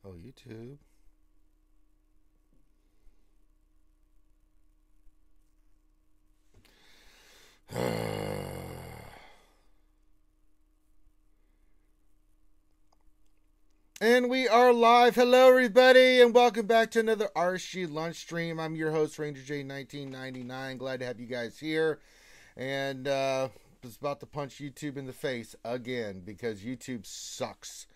Uh-oh, YouTube. And we are live. Hello, everybody, and welcome back to another RSG lunch stream. I'm your host, Ranger J 1999. Glad to have you guys here. And was about to punch YouTube in the face again because YouTube sucks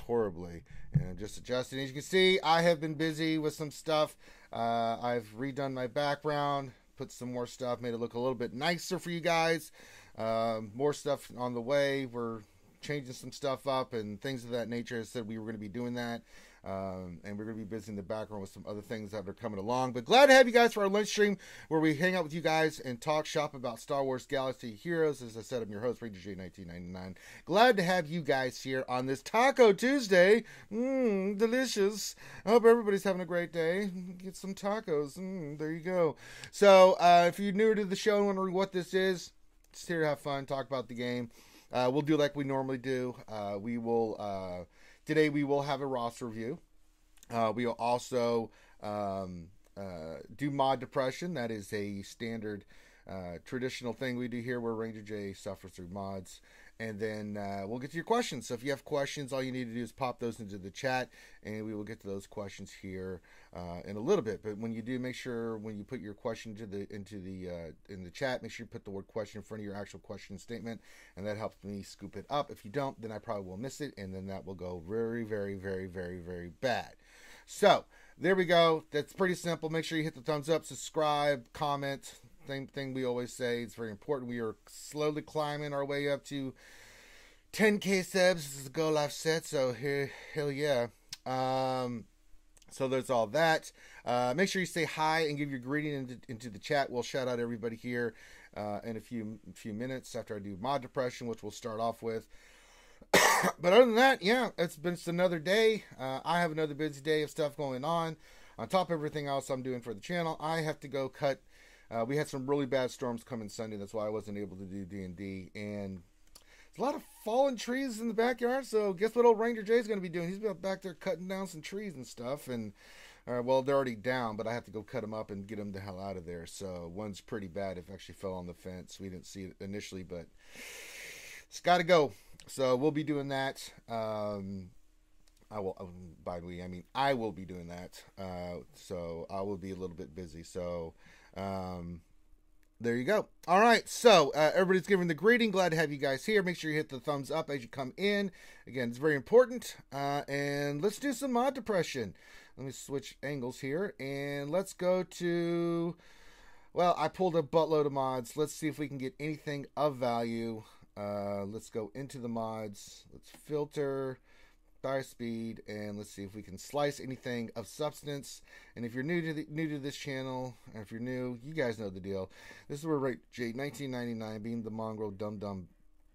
horribly. And I'm just adjusting. As you can see, I have been busy with some stuff. I've redone my background, put some more stuff, made it look a little bit nicer for you guys. More stuff on the way. We're changing some stuff up and things of that nature. I said we were going to be doing that, and we're going to be busy in the background with some other things that are coming along. But glad to have you guys for our lunch stream where we hang out with you guys and talk shop about Star Wars Galaxy Heroes. As I said, I'm your host, Ranger J 1999. Glad to have you guys here on this Taco Tuesday. Delicious. I hope everybody's having a great day. Get some tacos. There you go. So if you're new to the show and wondering what this is, just here to have fun, talk about the game. We'll do like we normally do. Today we will have a roster review. We will also do mod depression. That is a standard traditional thing we do here where Ranger J suffers through mods. And then we'll get to your questions. So if you have questions, all you need to do is pop those into the chat, and we will get to those questions here in a little bit. But when you do, make sure when you put your question in the chat, make sure you put the word question in front of your actual question statement, and that helps me scoop it up. If you don't, then I probably will miss it, and then that will go very, very, very, very, very bad. So there we go. That's pretty simple. Make sure you hit the thumbs up, subscribe, comment. Same thing we always say. It's very important. We are slowly climbing our way up to 10K subs. This is a Go Live set, so hell yeah. So there's all that. Make sure you say hi and give your greeting into the chat. We'll shout out everybody here in a few minutes after I do mod depression, which we'll start off with. But other than that, yeah, it's been another day. I have another busy day of stuff going on. On top of everything else I'm doing for the channel, I have to go cut. We had some really bad storms coming Sunday. That's why I wasn't able to do D&D. And there's a lot of fallen trees in the backyard. So guess what old Ranger J is going to be doing? He's back there cutting down some trees and stuff. And, well, they're already down, but I have to go cut them up and get them the hell out of there. So one's pretty bad. It actually fell on the fence. We didn't see it initially, but it's got to go. So we'll be doing that. I will be doing that. So I will be a little bit busy. So there you go. All right, so everybody's giving the greeting. Glad to have you guys here. Make sure you hit the thumbs up as you come in. Again, it's very important. And let's do some mod depression. Let me switch angles here, and let's go to, well, I pulled a buttload of mods. Let's see if we can get anything of value. Let's go into the mods. Let's filter fire speed, and let's see if we can slice anything of substance. And if you're new to this channel, or if you're new, you guys know the deal. This is where Ranger J 1999, being the mongrel dumb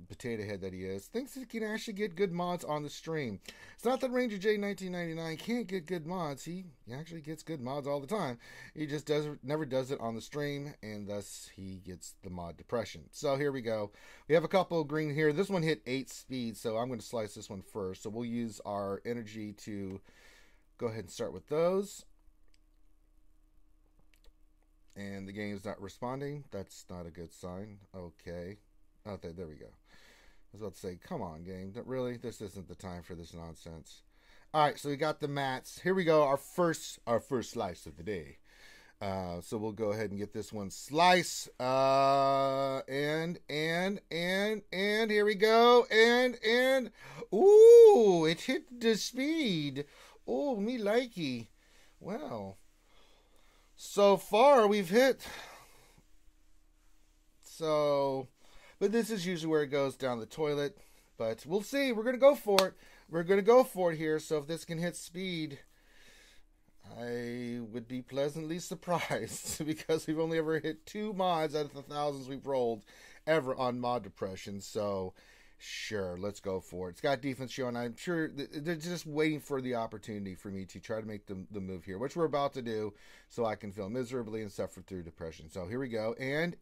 potato head that he is, thinks he can actually get good mods on the stream. It's not that Ranger J 1999 can't get good mods. He actually gets good mods all the time. He just never does it on the stream, and thus he gets the mod depression. So here we go. We have a couple of green here. This one hit 8 speed, so I'm going to slice this one first. So we'll use our energy to go ahead and start with those. And the game's not responding. That's not a good sign. Okay. Okay, there we go. I was about to say, come on, game. Really? This isn't the time for this nonsense. All right, so we got the mats. Here we go, our first slice of the day. So we'll go ahead and get this one slice. And here we go. And ooh, it hit the speed. Oh, me likey. Well, so far we've hit. But this is usually where it goes down the toilet. But we'll see. We're going to go for it. We're going to go for it here. So if this can hit speed, I would be pleasantly surprised. Because we've only ever hit 2 mods out of the thousands we've rolled ever on mod depression. So sure, let's go for it. It's got defense showing. I'm sure they're just waiting for the opportunity for me to try to make the move here, which we're about to do, so I can fail miserably and suffer through depression. So here we go. And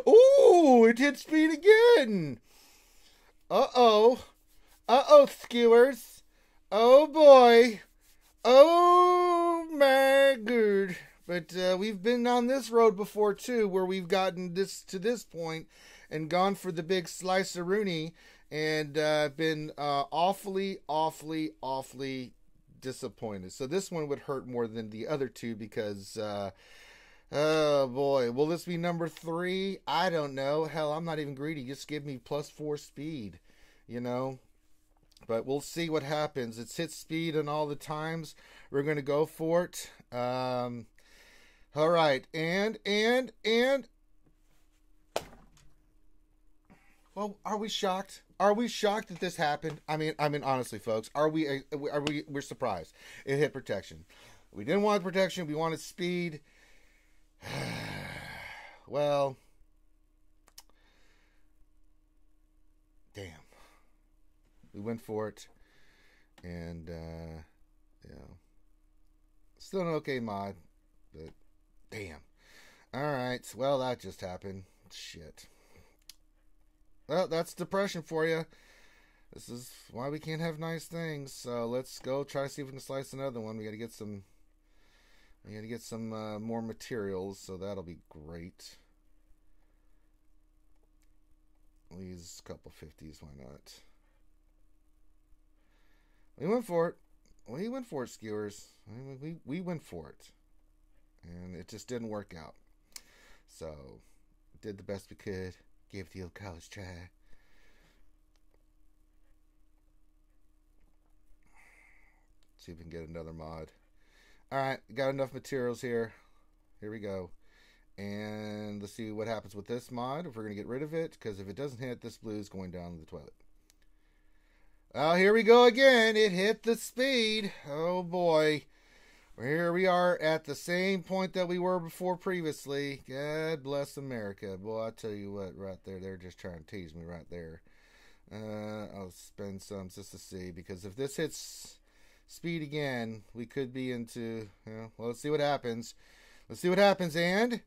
ooh, it hit speed again. Uh-oh, skewers. Oh boy. Oh my god. But we've been on this road before too, where we've gotten to this point and gone for the big slice of Rooney and been awfully disappointed. So this one would hurt more than the other two because oh boy, will this be number 3? I don't know. Hell, I'm not even greedy. Just give me +4 speed, you know. But we'll see what happens. It's hit speed and all the times. We're going to go for it. All right. And. Well, are we shocked? Are we shocked that this happened? I mean, honestly, folks, we're surprised. It hit protection. We didn't want protection. We wanted speed. Well, damn. We went for it, and still an okay mod, but damn. All right, well, that just happened. Shit. Well, that's depression for you. This is why we can't have nice things. So let's go try to see if we can slice another one. We got to get some. We got to get some more materials, so that'll be great. These couple 50s, why not? We went for it. We went for it, skewers. We went for it. And it just didn't work out. So, did the best we could. Gave the old college try. See if we can get another mod. Alright, got enough materials here. Here we go. And let's see what happens with this mod. If we're going to get rid of it. Because if it doesn't hit, this blue is going down the toilet. Oh, here we go again. It hit the speed. Oh, boy. Here we are at the same point that we were before previously. God bless America. Boy, I tell you what, right there, they're just trying to tease me right there. I'll spend some just to see. Because if this hits speed again, we could be into, well, let's see what happens. Let's see what happens. And,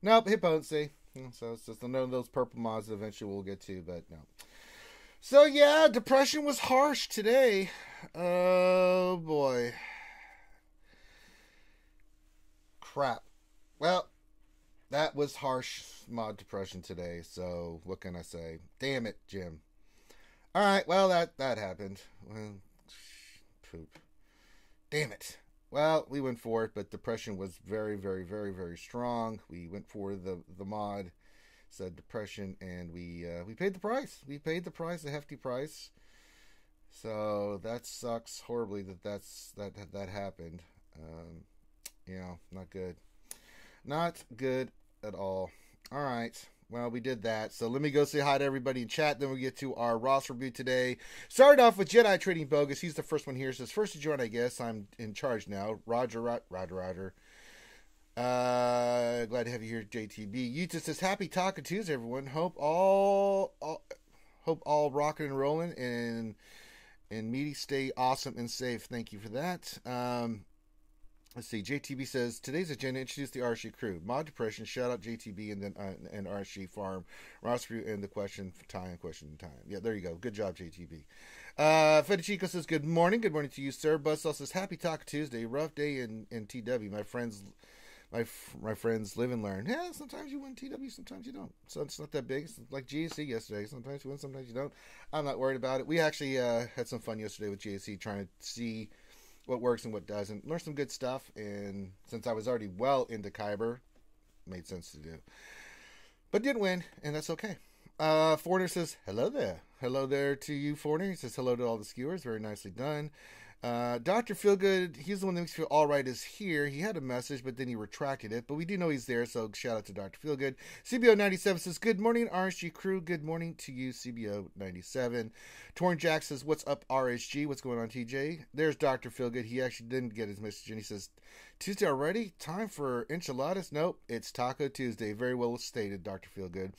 nope, hit potency. So it's just another of those purple mods that eventually we'll get to, but no. So yeah, depression was harsh today. Oh boy. Crap. Well, that was harsh mod depression today, so what can I say? Damn it, Jim. Alright, well that happened. Well, poop. Damn it. Well, we went for it, but depression was very strong. We went for the mod. Said depression, and we paid the price. We paid the price, a hefty price. So that sucks horribly that happened. Not good. Not good at all. All right. Well, we did that. So let me go say hi to everybody in chat. Then we get to our Ross review today. Started off with Jedi Trading Bogus. He's the first one here. Says first to join, I guess. I'm in charge now. Roger. Glad to have you here, JTB. Yuta says happy Taco Tuesday, everyone. Hope all rocking and rolling and meaty stay awesome and safe. Thank you for that. Let's see. JTB says today's agenda: introduce the RSG crew, mod depression. Shout out JTB and then and RSG farm, Ross review and the question time. Yeah, there you go. Good job, JTB. Fedichico says good morning. Good morning to you, sir. Buzzsaw says happy Taco Tuesday. Rough day in TW. My friends live and learn. Yeah, sometimes you win TW, sometimes you don't. So it's not that big. It's like GAC yesterday. Sometimes you win, sometimes you don't. I'm not worried about it. We actually had some fun yesterday with GAC trying to see what works and what doesn't. Learn some good stuff. And since I was already well into Kyber, made sense to do. But didn't win, and that's okay. Foreigner says, hello there. Hello there to you, Foreigner. He says hello to all the skewers. Very nicely done. Dr. Feelgood, he's the one that makes you feel alright, is here. He had a message, but then he retracted it. But we do know he's there, so shout out to Dr. Feelgood. CBO97 says, good morning, RSG crew. Good morning to you, CBO97. Torn Jack says, what's up, RSG? What's going on, TJ? There's Dr. Feelgood. He actually didn't get his message, and he says, Tuesday already? Time for enchiladas? Nope, it's Taco Tuesday. Very well stated, Dr. Feelgood.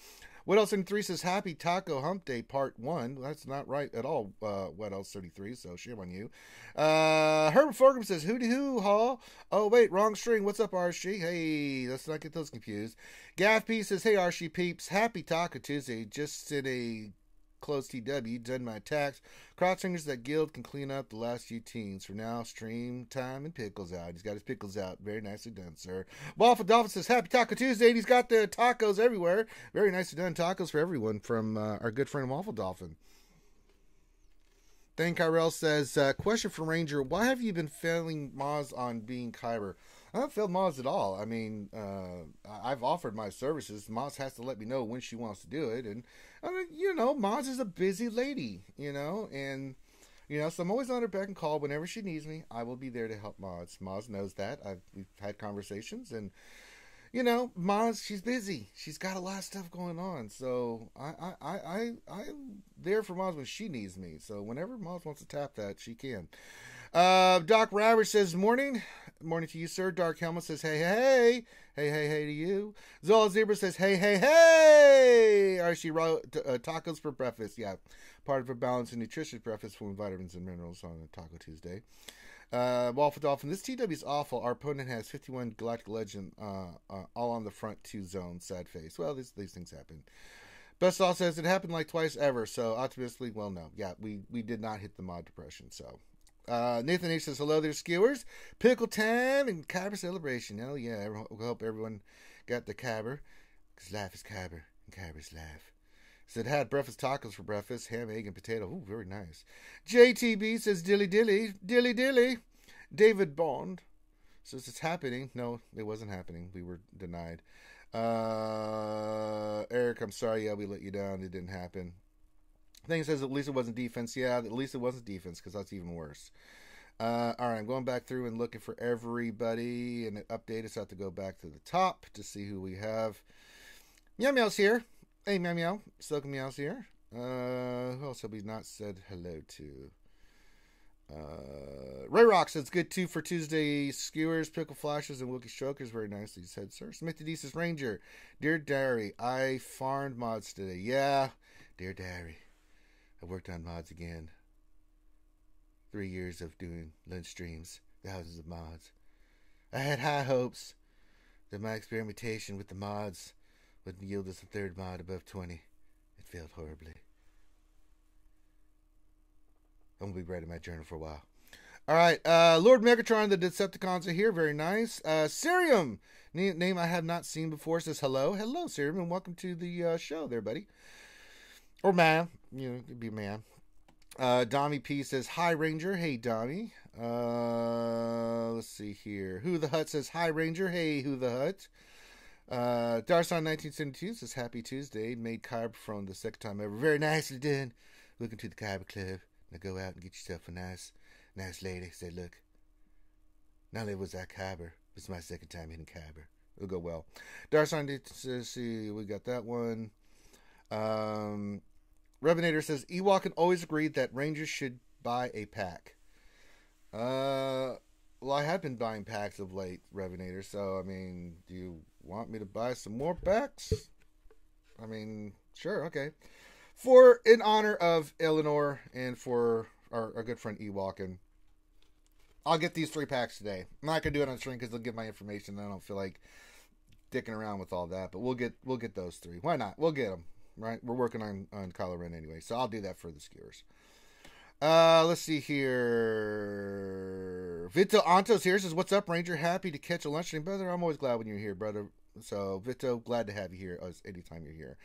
What Else 33 says, happy Taco Hump Day Part 1. That's not right at all, What Else 33, so shame on you. Herbert Forgram says, hoo haw. Oh, wait, wrong string. What's up, RSG? Hey, let's not get those confused. Gaff P says, hey, RSG peeps, happy Taco Tuesday. Just in a close TW, done my attacks. Cross fingers that guild can clean up the last few teens. For now, stream time and pickles out. He's got his pickles out. Very nicely done, sir. Waffle Dolphin says, Happy Taco Tuesday. And he's got the tacos everywhere. Very nicely done. Tacos for everyone from our good friend Waffle Dolphin. Then Kyrell says, question for Ranger, why have you been failing Moz on being Kyber? I haven't failed Moz at all. I mean, I've offered my services. Moz has to let me know when she wants to do it. And, I mean, you know, Moz is a busy lady, you know. And, you know, so I'm always on her beck and call. Whenever she needs me, I will be there to help Moz. Moz knows that. We've had conversations. And, you know, Moz, she's busy. She's got a lot of stuff going on. So I'm there for Moz when she needs me. So whenever Moz wants to tap that, she can. Doc Ravage says, morning. Morning to you, sir. Dark Helmet says, hey, hey. Hey, hey, hey to you. Zola Zebra says, hey, hey, hey. All right, she wrote tacos for breakfast. Yeah, part of a balanced and nutritious breakfast full of vitamins and minerals on a Taco Tuesday. Waffle Dolphin, this TW is awful. Our opponent has 51 Galactic Legend all on the front 2 zones. Sad face. Well, these things happen. Best All says it happened like twice ever. So optimistically, well, no. Yeah, we did not hit the mod depression. So Nathan H says, hello there, skewers. Pickle time and Kyber celebration. Oh, yeah. We hope everyone got the Kyber. Because life is Kyber and Kyber's life. Said had breakfast tacos for breakfast, ham, egg, and potato. Ooh, very nice. JTB says dilly dilly, dilly dilly. David Bond says it's happening. No, it wasn't happening. We were denied. Eric, I'm sorry. Yeah, we let you down. It didn't happen. Thing says at least it wasn't defense. Yeah, at least it wasn't defense because that's even worse. All right, I'm going back through and looking for everybody and update us. I have to go back to the top to see who we have. Meow Meow's here. Hey, Meow Meow. Silken Meow's here. Who else have we not said hello to? Ray Rock says, good too for Tuesday skewers, pickle flashes, and Wookiee strokers. Very nicely said, sir. Smithy D says, Ranger, dear diary, I farmed mods today. Yeah, dear diary, I worked on mods again. 3 years of doing lunch streams, thousands of mods. I had high hopes that my experimentation with the mods would yield us a third mod above 20. It failed horribly. I'm going to be writing my journal for a while. All right. Lord Megatron, the Decepticons are here. Very nice. Sirium, name I have not seen before, says hello. Hello, Sirium, and welcome to the show there, buddy. Or man. You know, it could be man. Dommy P says, hi, Ranger. Hey, Dommy. Let's see here. Who the Hut says, hi, Ranger. Hey, Who the Hut. Darson 1972 says, happy Tuesday. Made Kyber from the second time ever. Very nicely done. Welcome to the Kyber Club. Now go out and get yourself a nice lady. Say, look, not only was I Kyber, it's my second time hitting Kyber. It'll go well. Darson says, see, we got that one. Revenator says, Ewok always agreed that Rangers should buy a pack. Well, I have been buying packs of late, Revenator, so, I mean, do you want me to buy some more packs? I mean, sure, okay. For, in honor of Eleanor and for our good friend Ewok, and I'll get these 3 packs today. I'm not going to do it on stream because they'll give my information, and I don't feel like dicking around with all that, but we'll get those 3. Why not? We'll get them, right? We're working on Kylo Ren anyway, so I'll do that for the skewers. Let's see here. Vito Antos here says, what's up, Ranger? Happy to catch a lunch stream, brother. I'm always glad when you're here, brother. So, Vito, glad to have you here anytime you're here.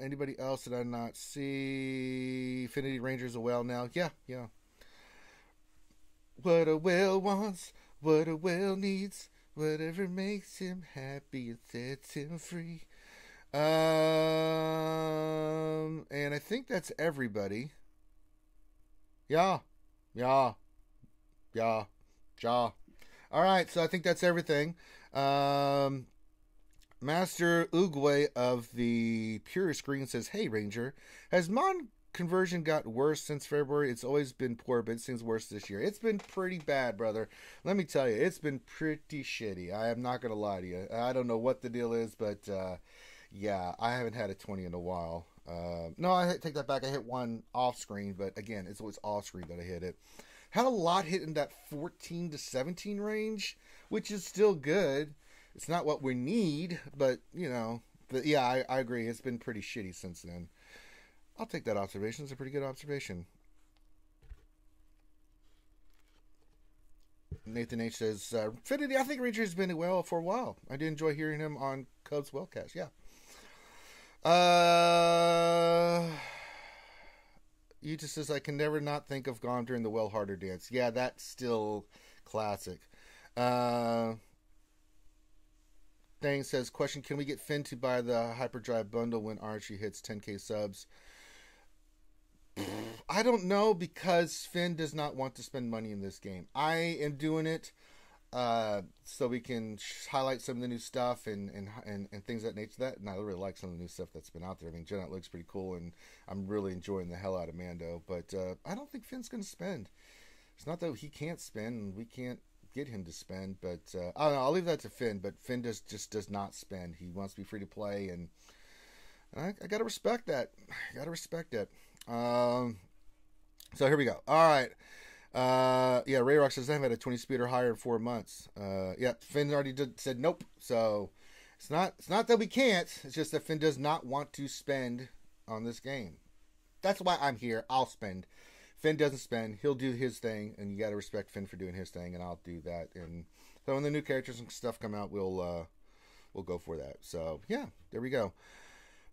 Anybody else that I not see? Infinity Rangers a well now. Yeah. What a whale wants, what a whale needs, whatever makes him happy, it sets him free. And I think that's everybody. Yeah. All right, so I think that's everything. Master Oogway of the Pure Screen says, hey, Ranger, has Mon conversion got worse since February? It's always been poor, but it seems worse this year. It's been pretty bad, brother. Let me tell you, it's been pretty shitty. I am not going to lie to you. I don't know what the deal is, but yeah, I haven't had a 20 in a while. No, I take that back. I hit one off screen, but again, it's always off screen that I hit it. Had a lot hit in that 14 to 17 range, which is still good. It's not what we need, but, you know, But yeah, I agree. It's been pretty shitty since then. I'll take that observation. It's a pretty good observation. Nathan H says, Finity, I think Ranger has been well for a while. I did enjoy hearing him on Cubs Wellcast. Yeah. Yuta says, I can never not think of Gone during the Well Harder dance. Yeah, that's still classic. Thang says, question, can we get Finn to buy the Hyperdrive bundle when RSG hits 10k subs? I don't know, because Finn does not want to spend money in this game. I am doing it so we can highlight some of the new stuff and things of that nature. And I really like some of the new stuff that's been out there. I mean, Jedi looks pretty cool, and I'm really enjoying the hell out of Mando. But I don't think Finn's going to spend. It's not that he can't spend, and we can't get him to spend. But I don't know. I'll leave that to Finn. But Finn just does not spend. He wants to be free to play, and I got to respect that. So here we go. All right. Yeah, Ray Rock says, I haven't had a 20 speed or higher in 4 months. Yeah, Finn already said nope. So it's not that we can't. It's just that Finn does not want to spend on this game. That's why I'm here. I'll spend. Finn doesn't spend. He'll do his thing, and you got to respect Finn for doing his thing, and I'll do that. And so when the new characters and stuff come out, we'll go for that. So yeah, there we go.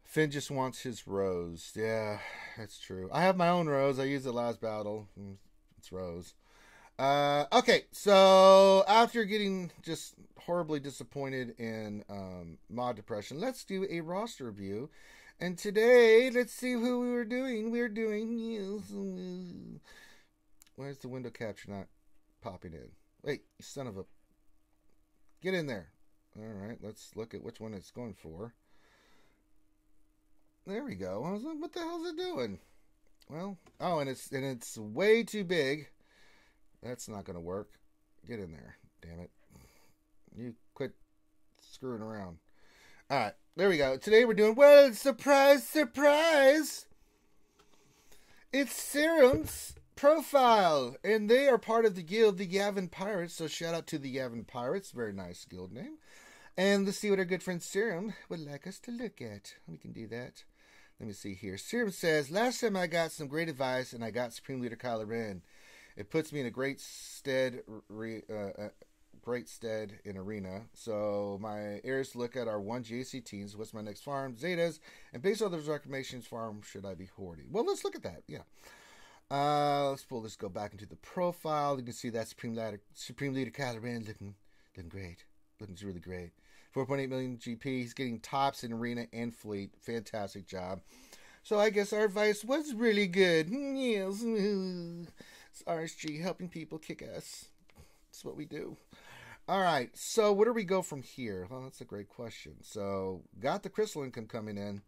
Finn just wants his rose. Yeah, that's true. I have my own rose. I used it last battle. It's rose. Okay, so after getting just horribly disappointed in mod depression, let's do a roster review. And today, let's see who we were doing. We're doing... Where's the window capture not popping in? Wait, you son of a... Get in there. All right, let's look at which one it's going for. There we go. I was like, what the hell is it doing? Well, oh, and it's way too big. That's not going to work. Get in there. Damn it. You quit screwing around. All right. There we go. Today we're doing, well, surprise, surprise. It's Serum's profile. And they are part of the guild, the Yavin Pirates. So shout out to the Yavin Pirates. Very nice guild name. And let's see what our good friend Serum would like us to look at. We can do that. Let me see here. Serum says, last time I got some great advice and I got Supreme Leader Kylo Ren. It puts me in a great stead in Arena. So my heirs look at our 1 GAC teams. What's my next farm? Zetas. And based on those recommendations, farm should I be hoarding? Well, let's look at that. Yeah. Let's go back into the profile. You can see that Supreme Leader Kylo Ren looking great. Looking really great. 4.8 million GP. He's getting tops in Arena and Fleet. Fantastic job. So I guess our advice was really good. Yes. It's RSG helping people kick ass. That's what we do. All right. So where do we go from here? Well, that's a great question. So got the Crystal Income coming in.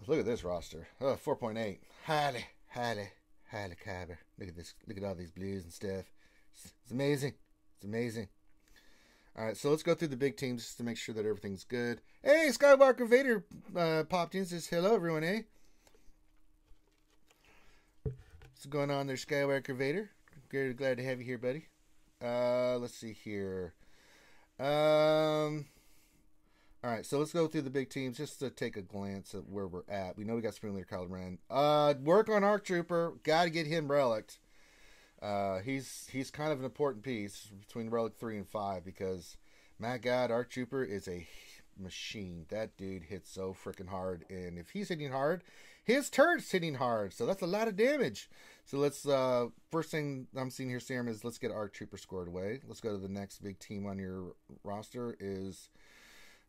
Look at this roster. Oh, 4.8. Highly caliber. Look at this. Look at all these blues and stuff. It's amazing. It's amazing. All right, so let's go through the big teams just to make sure that everything's good. Hey, Skywalker Vader popped in. Says, hello, everyone, eh? What's going on there, Skywalker Vader? Glad to have you here, buddy. Let's see here. All right, so let's go through the big teams just to take a glance at where we're at. We know we got Supreme Leader Kylo Ren. Work on Arc Trooper. Got to get him relicked. He's kind of an important piece between Relic 3 and 5 because, my God, Arc Trooper is a machine. That dude hits so freaking hard, and if he's hitting hard, his turret's hitting hard, so that's a lot of damage. So let's, first thing I'm seeing here, Sam, is let's get Arc Trooper scored away. Let's go to the next big team on your roster is,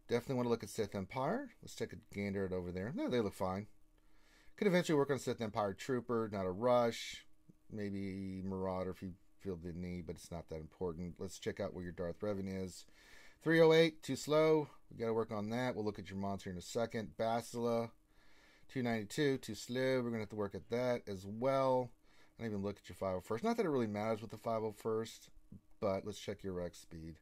definitely want to look at Sith Empire. Let's take a gander at over there. No, they look fine. Could eventually work on Sith Empire Trooper, not a rush. Maybe Marauder if you feel the need, but it's not that important. Let's check out where your Darth Revan is. 308, too slow. We got to work on that. We'll look at your monster in a second. Bastila, 292, too slow. We're going to have to work at that as well. And even look at your 501st. Not that it really matters with the 501st, but let's check your Rex speed.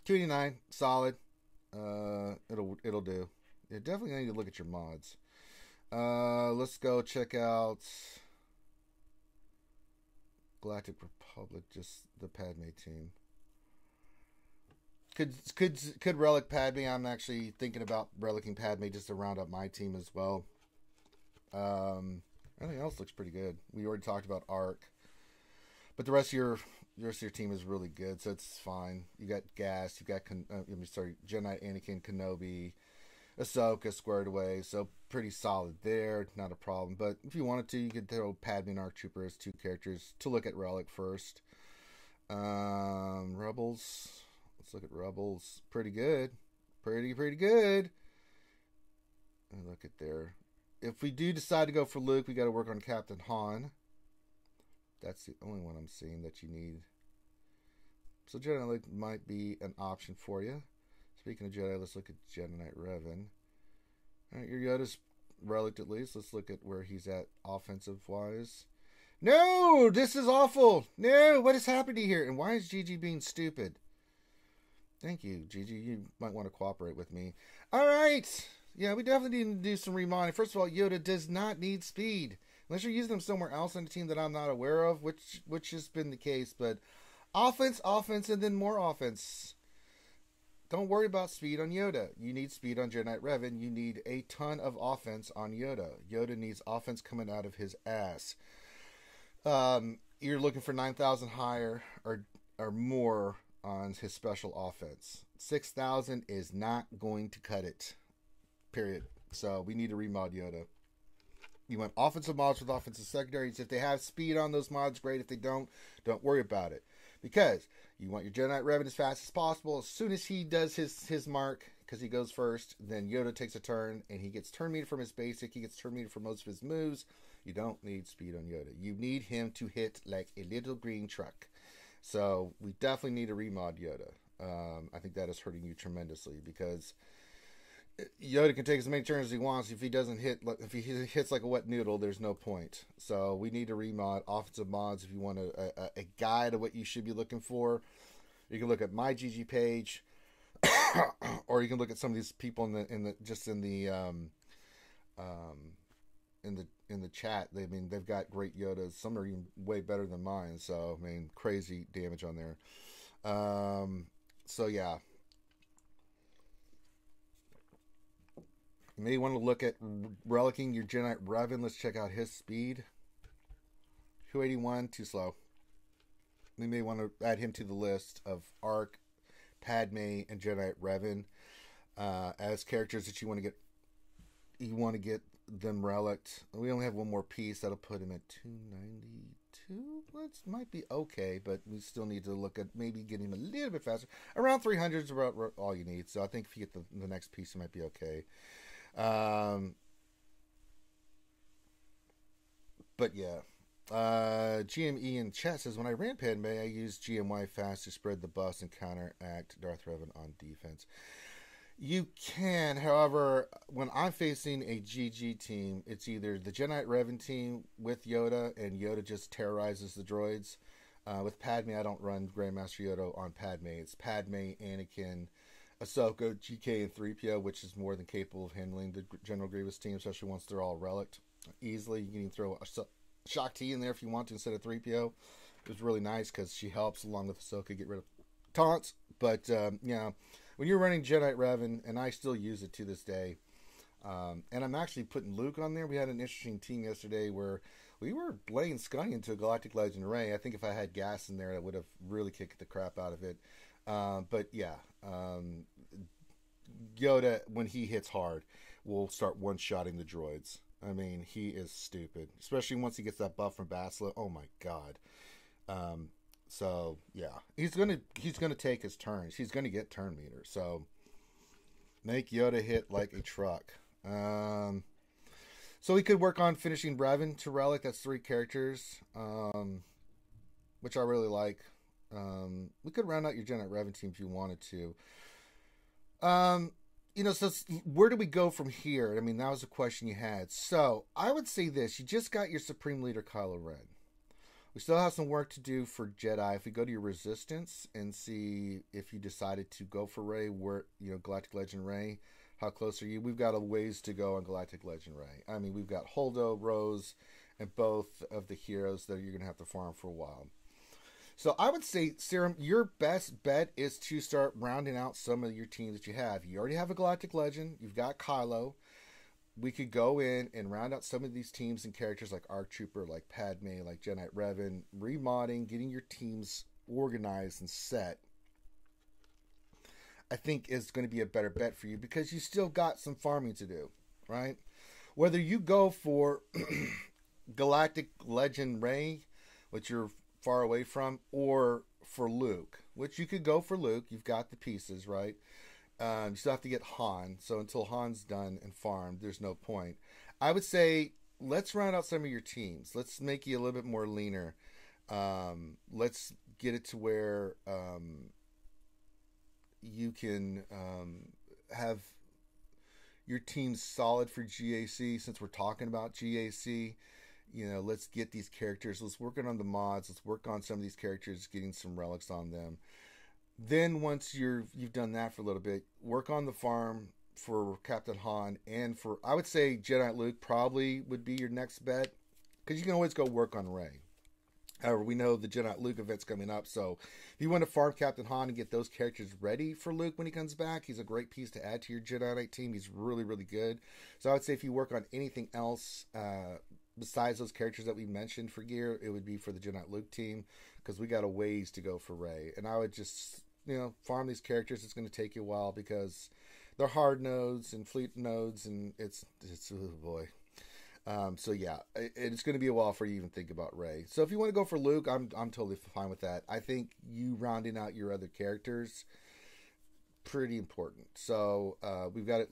289, solid. It'll do. You definitely need to look at your mods. Let's go check out Galactic Republic, just the Padme team. Could relic Padme? I'm actually thinking about relicing Padme just to round up my team as well. Everything else looks pretty good. We already talked about Arc, but the rest of your team is really good, so it's fine. You got Gas, you got Jedi Knight Anakin, Kenobi, Ahsoka squared away, so pretty solid there, not a problem. But if you wanted to, you could throw Padme and Arc Trooper as two characters to look at relic first. Rebels. Let's look at Rebels. Pretty good. Pretty good. And look at there. If we do decide to go for Luke, we got to work on Captain Han. That's the only one I'm seeing that you need. So Jedi Knight might be an option for you. Speaking of Jedi, let's look at Jedi Knight Revan. Alright, your Yoda's relic at least. Let's look at where he's at offensive-wise. No! This is awful! No! What is happening here? And why is Gigi being stupid? Thank you, Gigi. You might want to cooperate with me. Alright! Yeah, we definitely need to do some remodeling. First of all, Yoda does not need speed. Unless you're using him somewhere else on the team that I'm not aware of, which has been the case. But offense, and then more offense. Don't worry about speed on Yoda. You need speed on Jedi Knight Revan. You need a ton of offense on Yoda. Yoda needs offense coming out of his ass. You're looking for 9,000 higher or more on his special offense. 6,000 is not going to cut it. Period. So we need to remod Yoda. You want offensive mods with offensive secondaries. If they have speed on those mods, great. If they don't worry about it. Because you want your Jedi Knight Revan as fast as possible. As soon as he does his mark, because he goes first, then Yoda takes a turn, and he gets turn meter from his basic. He gets turn meter for most of his moves. You don't need speed on Yoda. You need him to hit like a little green truck. So we definitely need to remod Yoda. I think that is hurting you tremendously because Yoda can take as many turns as he wants. If he hits like a wet noodle, there's no point. So we need to remod offensive mods. If you want a guide of what you should be looking for, you can look at my GG page, or you can look at some of these people in the chat. They've got great Yodas. Some are even way better than mine. So crazy damage on there. So yeah. You may want to look at relicking your Jedi Knight Revan. Let's check out his speed. 281, too slow. We may want to add him to the list of Arc, Padme, and Jedi Knight Revan as characters that you want to get. You want to get them relicked. We only have one more piece that'll put him at 292. That might be okay, but we still need to look at maybe getting him a little bit faster. Around 300 is about all you need. So I think if you get the next piece, it might be okay. But yeah, GME in chat says, when I ran Padme, I used GMY fast to spread the bus and counteract Darth Revan on defense. You can, however, when I'm facing a GG team, it's either the Jedi Knight Revan team with Yoda, and Yoda just terrorizes the droids. With Padme, I don't run Grandmaster Yoda on Padme. It's Padme, Anakin, Ahsoka, GK, and 3PO, which is more than capable of handling the General Grievous team, especially once they're all relicked easily. You can even throw a Shock T in there if you want to instead of 3PO. It was really nice because she helps, along with Ahsoka, get rid of taunts. But, when you're running Jedi Knight Revan, and I still use it to this day, and I'm actually putting Luke on there. We had an interesting team yesterday where we were laying Scunny into a Galactic Legend Ray. I think if I had gas in there, I would have really kicked the crap out of it. But yeah, Yoda, when he hits hard, will start one-shotting the droids. He is stupid, especially once he gets that buff from Bastila. Oh my god. So yeah, he's gonna take his turns. He's gonna get turn meter. So make Yoda hit like a truck. So we could work on finishing Revan to relic. That's 3 characters, which I really like. We could round out your Jedi Knight Revan team if you wanted to. So where do we go from here? That was a question you had. So I would say this: you just got your Supreme Leader Kylo Ren. We still have some work to do for Jedi. If we go to your Resistance and see if you decided to go for Rey, where Galactic Legend Rey, how close are you? We've got a ways to go on Galactic Legend Rey. We've got Holdo, Rose, and both of the heroes that you're going to have to farm for a while. So I would say, Serum, your best bet is to start rounding out some of your teams that you have. You already have a Galactic Legend. You've got Kylo. We could go in and round out some of these teams and characters like ARC Trooper, like Padme, like Jedi Knight Revan, remodding, getting your teams organized and set. I think is going to be a better bet for you because you still got some farming to do, right? Whether you go for Galactic Legend Rey, which you're far away from, or for Luke, which you could go for Luke. You've got the pieces, right? You still have to get Han. So until Han's done and farmed, there's no point. I would say let's round out some of your teams. Let's make you a little bit more leaner. Let's get it to where you can have your team solid for GAC. Since we're talking about GAC, let's get these characters. Let's work on the mods. Let's work on some of these characters, getting some relics on them. Then once you've done that for a little bit, work on the farm for Captain Han, and for, I would say, Jedi Knight Luke probably would be your next bet, because you can always go work on Rey. However, we know the Jedi Knight Luke event's coming up, so if you want to farm Captain Han and get those characters ready for Luke when he comes back, he's a great piece to add to your Jedi Knight team. He's really, really good. So I would say if you work on anything else besides those characters that we mentioned for gear, it would be for the Jedi Knight Luke team, because we got a ways to go for Rey. And I would just, farm these characters. It's going to take you a while because they're hard nodes and fleet nodes, and it's oh boy. So yeah, it's going to be a while for you to even think about Rey. So if you want to go for Luke, I'm totally fine with that. I think you rounding out your other characters, pretty important. So we've got it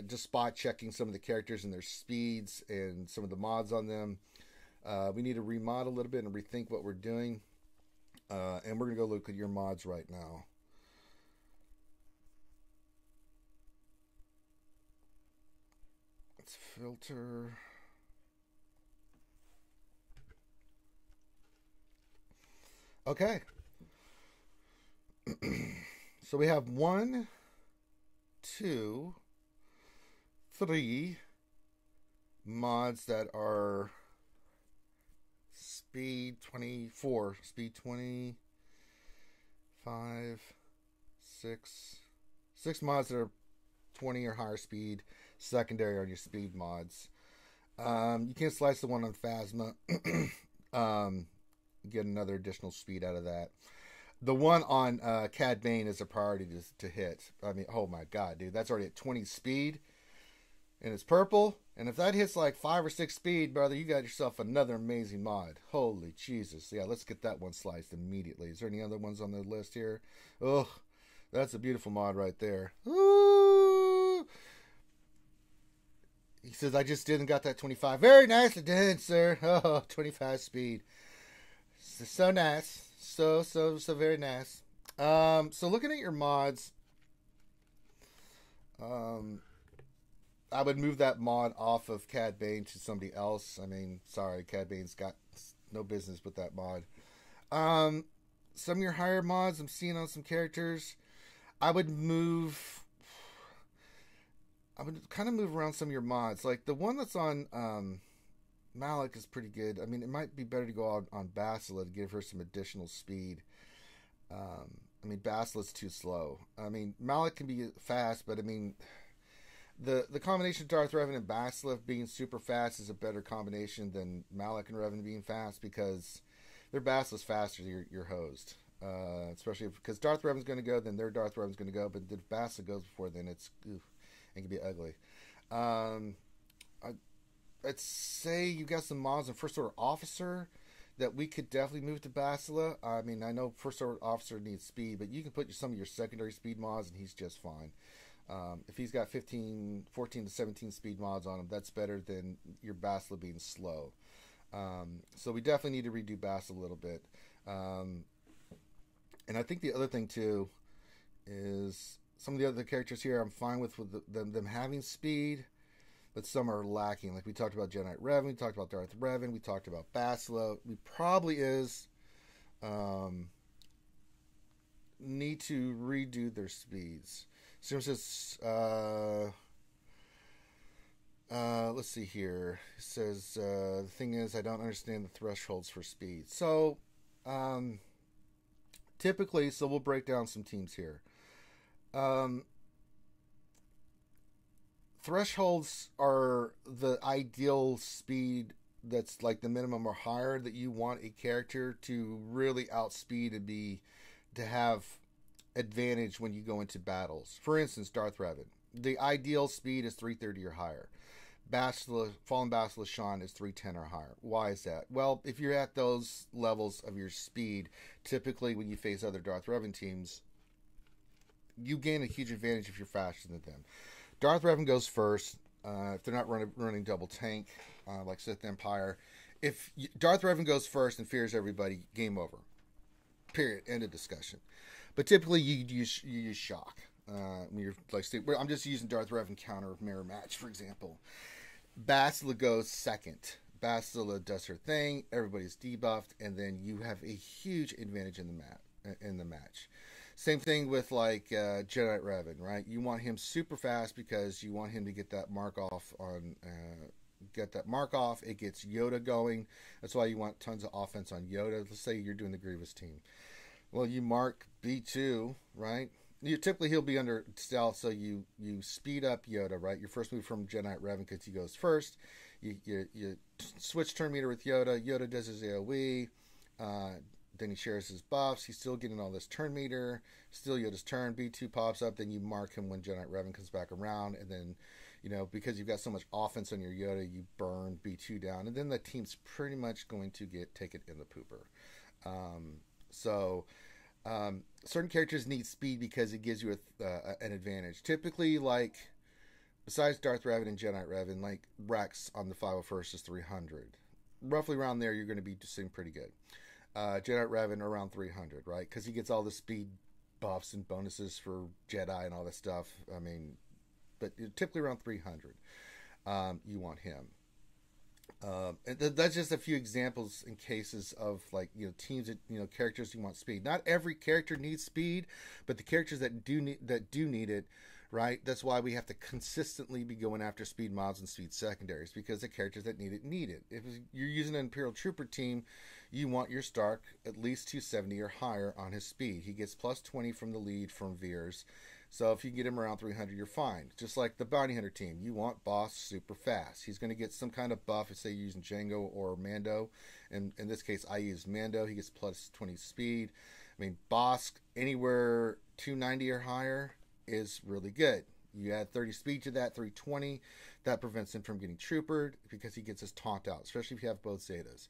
just spot checking some of the characters and their speeds and some of the mods on them. We need to remodel a little bit and rethink what we're doing. And we're going to go look at your mods right now. Let's filter. Okay. So we have 1, 2, 3 mods that are speed 24, speed 25, 6 mods that are 20 or higher speed, secondary on your speed mods. You can't slice the one on Phasma. Get another additional speed out of that. The one on Cad Bane is a priority to hit. I mean, oh my god, dude, that's already at 20 speed, and it's purple. And if that hits like 5 or 6 speed, brother, you got yourself another amazing mod. Holy Jesus! Yeah, let's get that one sliced immediately. Is there any other ones on the list here? Oh, that's a beautiful mod right there. Ooh. He says, I just didn't got that 25. Very nicely done, sir. Oh, 25 speed. So nice. So very nice. So looking at your mods, I would move that mod off of Cad Bane to somebody else. I mean, sorry, Cad Bane's got no business with that mod. Some of your higher mods I'm seeing on some characters, I would kind of move around some of your mods. Like the one that's on Malik is pretty good. I mean, it might be better to go out on Bastila to give her some additional speed. I mean, Basila's too slow. I mean, Malik can be fast, but I mean, the combination of Darth Revan and Bastila being super fast is a better combination than Malik and Revan being fast, because their Basila's faster than your host. Especially because Darth Revan's going to go, then their Darth Revan's going to go, but if Bastila goes before, then it can be ugly. I'd say you got some mods in First Order Officer that we could definitely move to Bastila. I mean, I know First Order Officer needs speed, but you can put some of your secondary speed mods and he's just fine. If he's got 14 to 17 speed mods on him, that's better than your Bastila being slow. So we definitely need to redo Bastila a little bit. And I think the other thing too is some of the other characters here I'm fine with them having speed, but some are lacking. Like we talked about Jedi Knight Revan, we talked about Darth Revan, we talked about Bastila. We probably need to redo their speeds. So it says, let's see here. It says, the thing is, I don't understand the thresholds for speed. So, Typically, so we'll break down some teams here. Thresholds are the ideal speed that's like the minimum or higher that you want a character to really outspeed and to have advantage when you go into battles. For instance, Darth Revan. The ideal speed is 330 or higher. Fallen Basilisk Sean is 310 or higher. Why is that? Well, if you're at those levels of your speed, typically when you face other Darth Revan teams, you gain a huge advantage if you're faster than them. Darth Revan goes first. If they're not running double tank, like Sith Empire. If Darth Revan goes first and fears everybody, game over. Period. End of discussion. But typically you use shock. When you're like, I'm just using Darth Revan counter mirror match, for example. Bastila goes second. Bastila does her thing. Everybody's debuffed, and then you have a huge advantage in the match. Same thing with like Jedi Revan, right? You want him super fast because you want him to get that mark off on. It gets Yoda going. That's why you want tons of offense on Yoda. Let's say you're doing the Grievous team. Well, you mark B2, right? Typically he'll be under stealth, so you speed up Yoda, right? Your first move from Jedi Revan because he goes first. You switch turn meter with Yoda. Yoda does his AoE. Then he shares his buffs. He's still getting all this turn meter. Still Yoda's turn. B2 pops up. Then you mark him when Jedi Revan comes back around. And then, because you've got so much offense on your Yoda, you burn B2 down. And then the team's pretty much going to get taken in the pooper. Certain characters need speed because it gives you an advantage. Typically, like, besides Darth Revan and Jedi Revan, like Rex on the 501st is 300. Roughly around there, you're going to be doing pretty good. Jedi Revan around 300, right? Because he gets all the speed buffs and bonuses for Jedi and all this stuff. I mean, but typically around 300, you want him. And that's just a few examples in cases of like teams that characters you want speed. Not every character needs speed, but the characters that do need it, right? That's why we have to consistently be going after speed mods and speed secondaries, because the characters that need it. If you're using an Imperial Trooper team, you want your Stark at least 270 or higher on his speed. He gets plus 20 from the lead from Veers. So if you get him around 300, you're fine. Just like the Bounty Hunter team, you want Boss super fast. He's going to get some kind of buff if, say, you're using Django or Mando. And in this case, I use Mando. He gets plus 20 speed. I mean, Boss anywhere 290 or higher is really good. You add 30 speed to that, 320. That prevents him from getting troopered because he gets his taunt out, especially if you have both Zetas.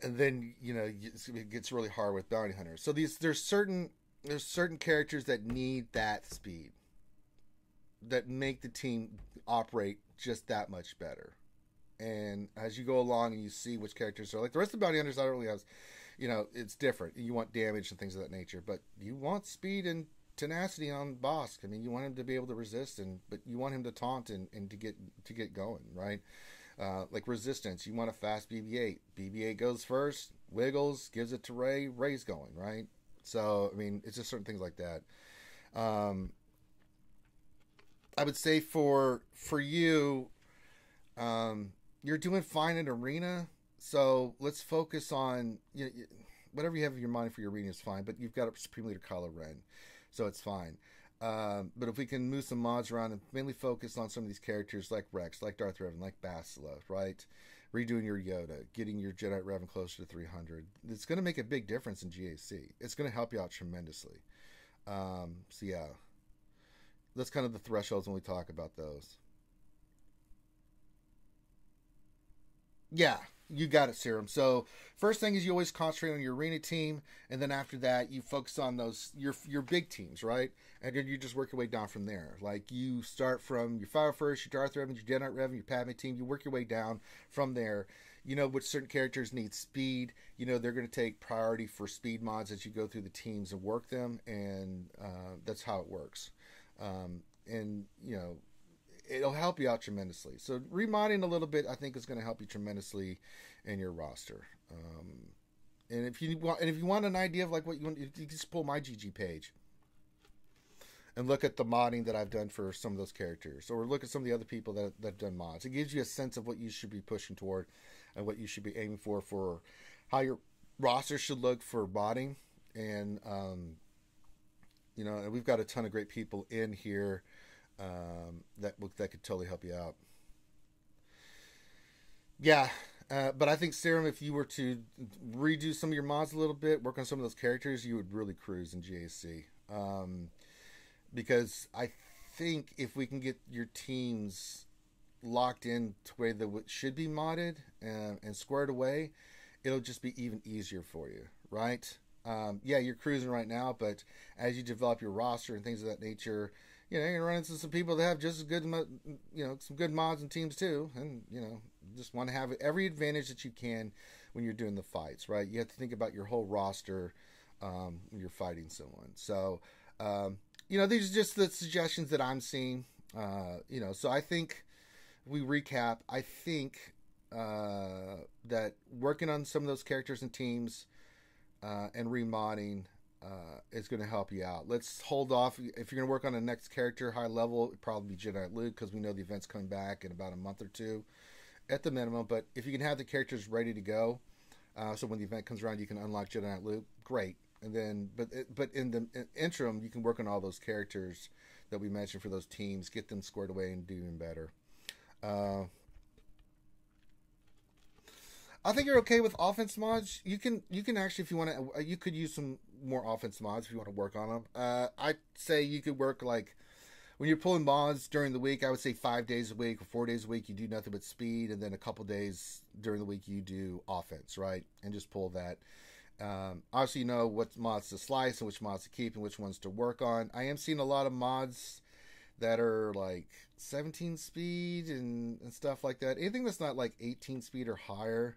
And then, it gets really hard with Bounty Hunters. So there's certain characters that need that speed, that make the team operate just that much better. And as you go along and you see which characters are like the rest of the Bounty Hunters, I don't really have, it's different. You want damage and things of that nature, but you want speed and tenacity on Bosk. I mean, you want him to be able to resist, but you want him to taunt and to get going, right? Like Resistance, you want a fast BB-8. BB-8 goes first, wiggles, gives it to Rey. Rey's going, right? So, I mean, it's just certain things like that. I would say for you, you're doing fine in Arena, so let's focus on, whatever you have in your mind for your Arena is fine, but you've got a Supreme Leader Kylo Ren, so it's fine. But if we can move some mods around and mainly focus on some of these characters like Rex, like Darth Revan, like Bastila, right? Redoing your Yoda, getting your Jedi Revan closer to 300. It's going to make a big difference in GAC. It's going to help you out tremendously. So yeah, that's kind of the thresholds when we talk about those. Yeah, you got it, Serum. So first thing is you always concentrate on your Arena team, and then after that you focus on those your big teams, right? And then you just work your way down from there. Like you start from your Fire First, your Darth Revan, your Jedi Revan, your Padme team. You work your way down from there. Which certain characters need speed. They're going to take priority for speed mods as you go through the teams and work them, and that's how it works. It'll help you out tremendously. So remodding a little bit, I think, is going to help you tremendously in your roster. And if you want an idea of like what you want, you can just pull my GG page and look at the modding that I've done for some of those characters, or look at some of the other people that have done mods. It gives you a sense of what you should be pushing toward and what you should be aiming for how your roster should look for modding. And you know, and we've got a ton of great people in here that could totally help you out. Yeah, but I think Serum, if you were to redo some of your mods a little bit, work on some of those characters, you would really cruise in GAC. Because I think if we can get your teams locked in to where they should be modded and squared away, it'll just be even easier for you, right? Yeah, you're cruising right now, but as you develop your roster and things of that nature, you know, you're gonna run into some people that have just as good, you know, some good mods and teams too, and you know, just want to have every advantage that you can when you're doing the fights, right? You have to think about your whole roster when you're fighting someone. So, you know, these are just the suggestions that I'm seeing. You know, so I think we recap. I think that working on some of those characters and teams and remodding is going to help you out. Let's hold off. If you're going to work on the next character high level, it'd probably be Jedi Luke, because we know the event's coming back in about a month or two at the minimum. But if you can have the characters ready to go, so when the event comes around, you can unlock Jedi Luke, great. And then, but in the interim, you can work on all those characters that we mentioned for those teams, get them squared away, and do even better. I think you're okay with offense mods. You can actually, if you want to, you could use some more offense mods if you want to work on them. I'd say you could work, like, when you're pulling mods during the week, I would say 5 days a week or 4 days a week, you do nothing but speed, and then a couple days during the week you do offense, right? And just pull that. Obviously, you know what mods to slice and which mods to keep and which ones to work on. I am seeing a lot of mods that are like 17 speed and stuff like that. Anything that's not like 18 speed or higher,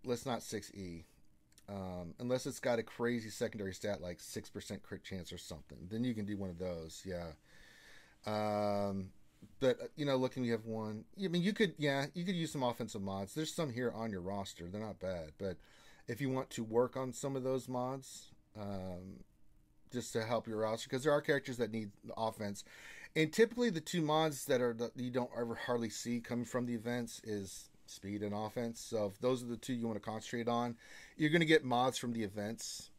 let's not 6E. Unless it's got a crazy secondary stat like 6% crit chance or something. Then you can do one of those, yeah. But, you know, looking, you have one. I mean, you could use some offensive mods. There's some here on your roster. They're not bad. But if you want to work on some of those mods, just to help your roster, because there are characters that need offense. And typically the two mods that you don't ever hardly see coming from the events is speed and offense. So if those are the two you want to concentrate on, you're going to get mods from the events.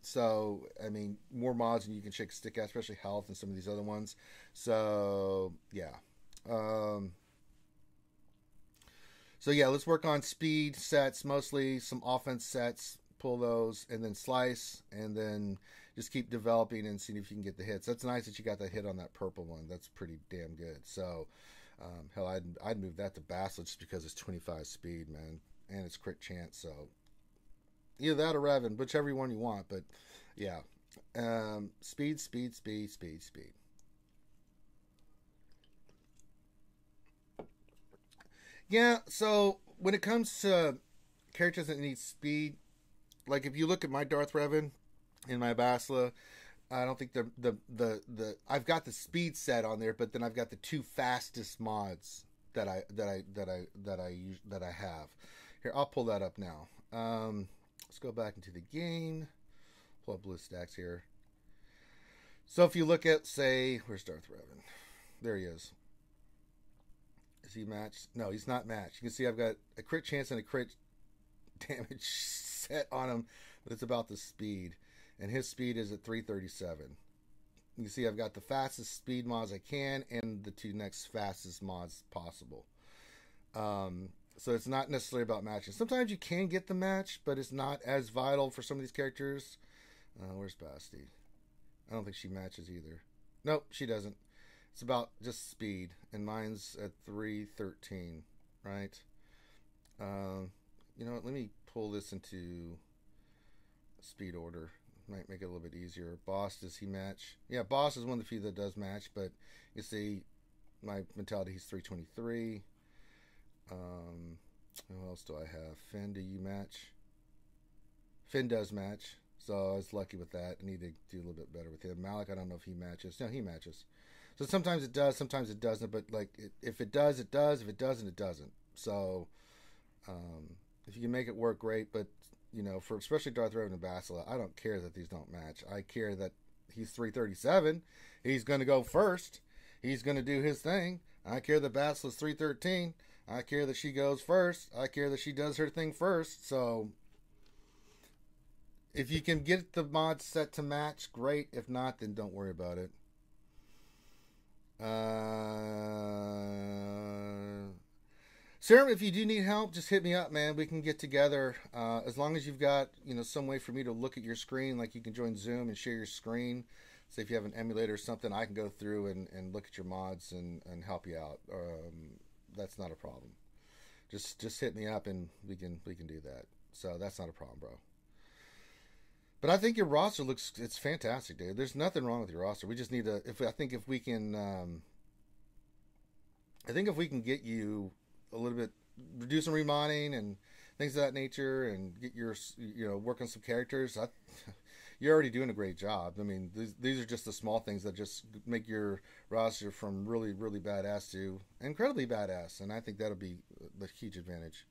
So, I mean, more mods than you can shake a stick at, especially health and some of these other ones. So, yeah. So, yeah, let's work on speed sets, mostly some offense sets, pull those, and then slice, and then just keep developing and seeing if you can get the hits. That's nice that you got that hit on that purple one. That's pretty damn good. So, hell, I'd move that to Basilisk just because it's 25 speed, man, and it's crit chance, so either that or Revan, whichever one you want. But yeah, speed. Yeah, so when it comes to characters that need speed, like if you look at my Darth Revan and my Basla, I don't think the I've got the speed set on there, but then I've got the two fastest mods that I have. Here, I'll pull that up now. Let's go back into the game. Pull up BlueStacks here. So if you look at, say, where's Darth Revan? There he is. Is he matched? No, he's not matched. You can see I've got a crit chance and a crit damage set on him, but it's about the speed. And his speed is at 337. You can see I've got the fastest speed mods I can and the two next fastest mods possible. So it's not necessarily about matching. Sometimes you can get the match, but it's not as vital for some of these characters. Where's Basti? I don't think she matches either. Nope, she doesn't. It's about just speed, and mine's at 313, right? You know what? Let me pull this into speed order. Might make it a little bit easier. Boss, does he match? Yeah, Boss is one of the few that does match, but you see my mentality, he's 323. Who else do I have? Finn, do you match? Finn does match, so I was lucky with that. I need to do a little bit better with him. Malik, I don't know if he matches. No, he matches. So sometimes it does, sometimes it doesn't, but like if it does, it does. If it doesn't, it doesn't. So if you can make it work, great, but you know, for especially Darth Revan and Basila, I don't care that these don't match. I care that he's 337. He's going to go first. He's going to do his thing. I care that Basila's 313. I care that she goes first. I care that she does her thing first. So, If you can get the mod set to match, great. If not, then don't worry about it. Serum, if you do need help, just hit me up, man. We can get together. As long as you've got, some way for me to look at your screen, like you can join Zoom and share your screen. Say if you have an emulator or something, I can go through and look at your mods and help you out. That's not a problem. Just hit me up and we can do that. So that's not a problem, bro. But I think your roster it's fantastic, dude. There's nothing wrong with your roster. We just need to if we can get you a little bit, do some remodding and things of that nature, and get your work on some characters. You're already doing a great job. I mean, these are just the small things that just make your roster from really, really badass to incredibly badass, and I think that'll be the huge advantage.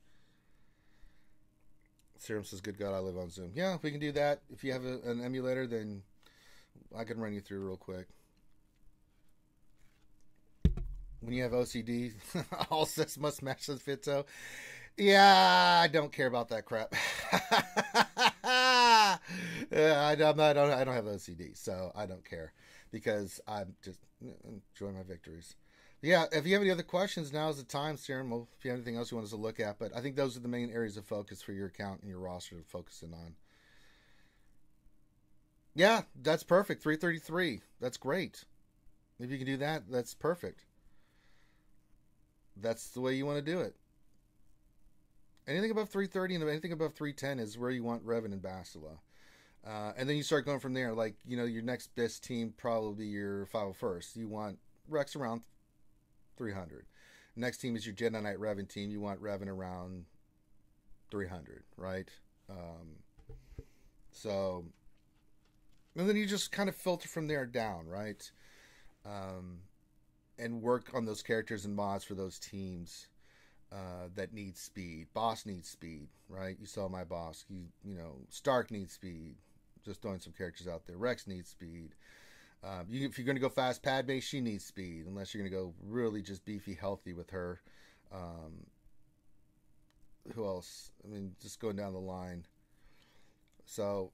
Serum says, "Good God, I live on Zoom." Yeah, we can do that. If you have an emulator, then I can run you through real quick. When you have OCD, all sets must match the Fito. Yeah, I don't care about that crap. I don't have OCD, so I don't care because I'm just enjoying my victories. Yeah, if you have any other questions, now is the time, Serum. Well, if you have anything else you want us to look at, but I think those are the main areas of focus for your account and your roster to focus in on. Yeah, that's perfect. 333. That's great. If you can do that, that's perfect. That's the way you want to do it. Anything above 330 and anything above 310 is where you want Revan and Bastila. And then you start going from there. Like, your next best team probably your 501st. You want Rex around 300. Next team is your Jedi Knight Revan team. You want Revan around 300, right? So, and then you just kind of filter from there down, right? And work on those characters and mods for those teams that need speed. Boss needs speed, right? You saw my boss. Stark needs speed. Just throwing some characters out there. Rex needs speed. If you're going to go fast, Padme, she needs speed. Unless you're going to go really just beefy, healthy with her. Who else? I mean, just going down the line. So,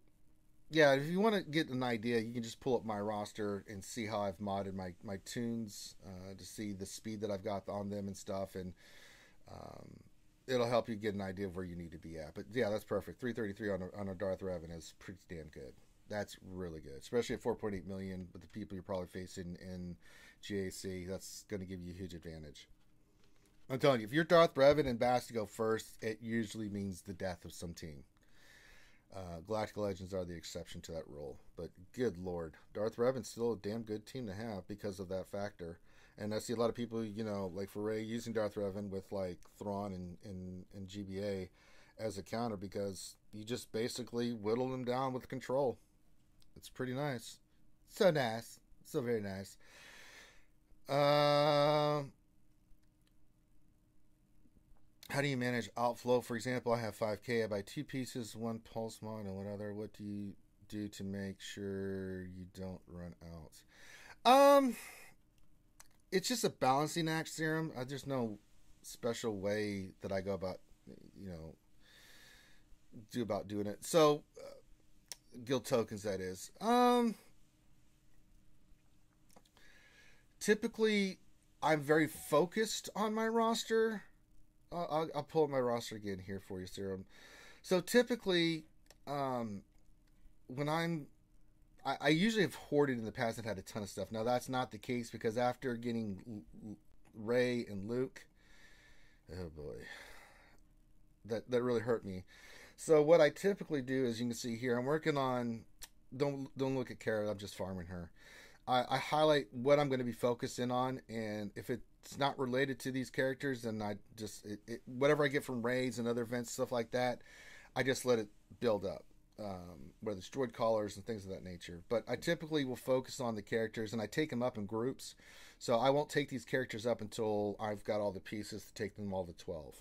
yeah, if you want to get an idea, you can just pull up my roster and see how I've modded my tunes to see the speed that I've got on them and stuff. And it'll help you get an idea of where you need to be at. But, yeah, that's perfect. 333 on a Darth Revan is pretty damn good. That's really good, especially at 4.8 million with the people you're probably facing in GAC. That's going to give you a huge advantage. I'm telling you, if you're Darth Revan and Bast to go first, it usually means the death of some team. Galactic Legends are the exception to that rule. But good lord, Darth Revan's still a damn good team to have because of that factor. And I see a lot of people, like Foray using Darth Revan with like Thrawn and GBA as a counter because you just basically whittle them down with control. It's pretty nice. So nice. So very nice. How do you manage outflow? For example, I have 5K. I buy 2 pieces, 1 pulse mod, and 1 other. What do you do to make sure you don't run out? It's just a balancing act, Serum. There's no special way that I go about, doing it. So, guild tokens, that is. Typically, I'm very focused on my roster. I'll pull up my roster again here for you, Serum. So typically, when I usually have hoarded in the past and had a ton of stuff. Now that's not the case because after getting Rey and Luke, oh boy, that really hurt me. So what I typically do is, you can see here, I'm working on, don't look at Kara, I'm just farming her. I highlight what I'm going to be focusing on, and if it's not related to these characters, then I just, whatever I get from raids and other events, stuff like that, I just let it build up. Whether it's droid collars and things of that nature. But I typically will focus on the characters, and I take them up in groups. So I won't take these characters up until I've got all the pieces to take them all to 12.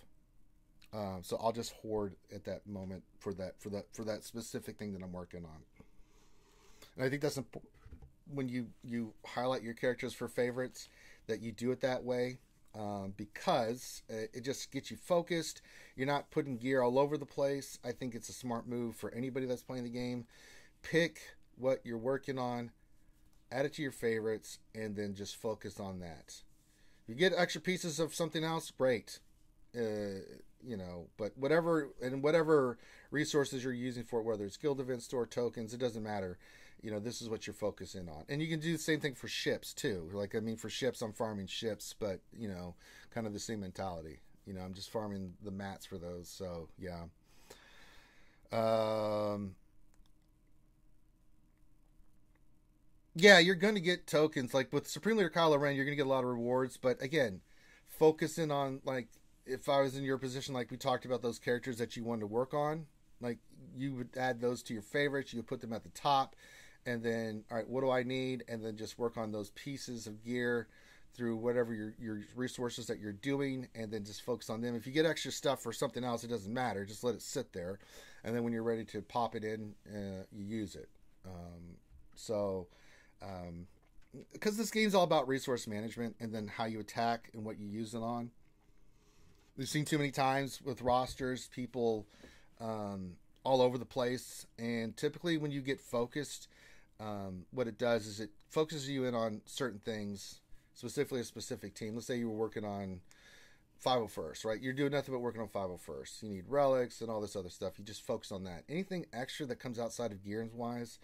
So I'll just hoard at that moment for that specific thing that I'm working on. And I think that's important when you highlight your characters for favorites, that you do it that way. because it just gets you focused. You're not putting gear all over the place. I think it's a smart move for anybody that's playing the game. Pick what you're working on, add it to your favorites, and then just focus on that. If you get extra pieces of something else, great. But whatever resources you're using for it, whether it's guild event store tokens, it doesn't matter. This is what you're focusing on. And you can do the same thing for ships too. For ships, I'm farming ships, but kind of the same mentality. I'm just farming the mats for those. So yeah. Yeah, you're going to get tokens. Like with Supreme Leader Kylo Ren, you're going to get a lot of rewards. But again, focusing on, like, if I was in your position, like we talked about those characters that you wanted to work on, like you would add those to your favorites. You would put them at the top. And then, all right, what do I need? And then just work on those pieces of gear through whatever your resources that you're doing, and then just focus on them. If you get extra stuff for something else, it doesn't matter. Just let it sit there. And then when you're ready to pop it in, you use it. Because this game's all about resource management and then how you attack and what you use it on. We've seen too many times with rosters, people all over the place. And typically when you get focused, what it does is it focuses you in on certain things, specifically a specific team. Let's say you were working on 501st, right? You're doing nothing but working on 501st. You need relics and all this other stuff. You just focus on that. Anything extra that comes outside of gear-wise,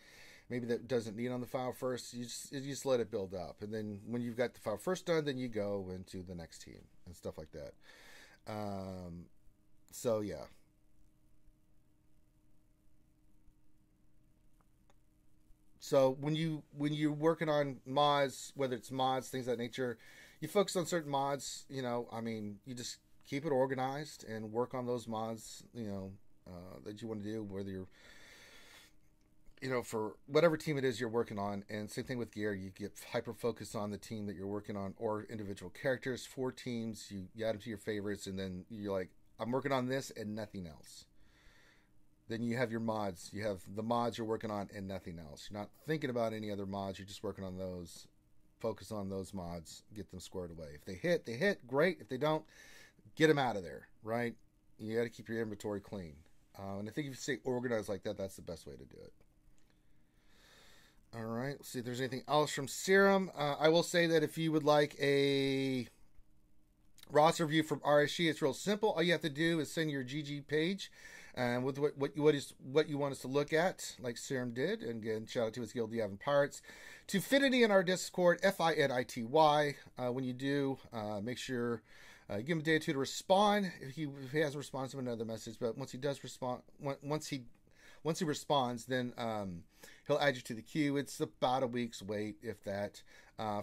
maybe that doesn't need on the 501st, you just let it build up. And then when you've got the 501st done, then you go into the next team and stuff like that. So yeah. So when you're working on mods, whether it's mods, things of that nature, you focus on certain mods. You just keep it organized and work on those mods. That you want to do, whether you're, for whatever team it is you're working on. And same thing with gear. You get hyper focused on the team that you're working on, or individual characters. 4 teams, you add them to your favorites, and then you're like, I'm working on this and nothing else. Then you have your mods. You have the mods you're working on and nothing else. You're not thinking about any other mods. You're just working on those. Focus on those mods. Get them squared away. If they hit, they hit. Great. If they don't, get them out of there, right? You got to keep your inventory clean. And I think if you stay organized like that, that's the best way to do it. All right. Let's see if there's anything else from Serum. I will say that if you would like a roster review from RSG, it's real simple. All you have to do is send your GG page and with what you want us to look at, like Serum did. And again, shout out to his guild, the Avon Pirates. To Finity in our Discord, Finity. When you do, make sure give him a day or two to respond. If he hasn't responded to another message, but once he does respond, once he responds, then he'll add you to the queue. It's about a week's wait, if that,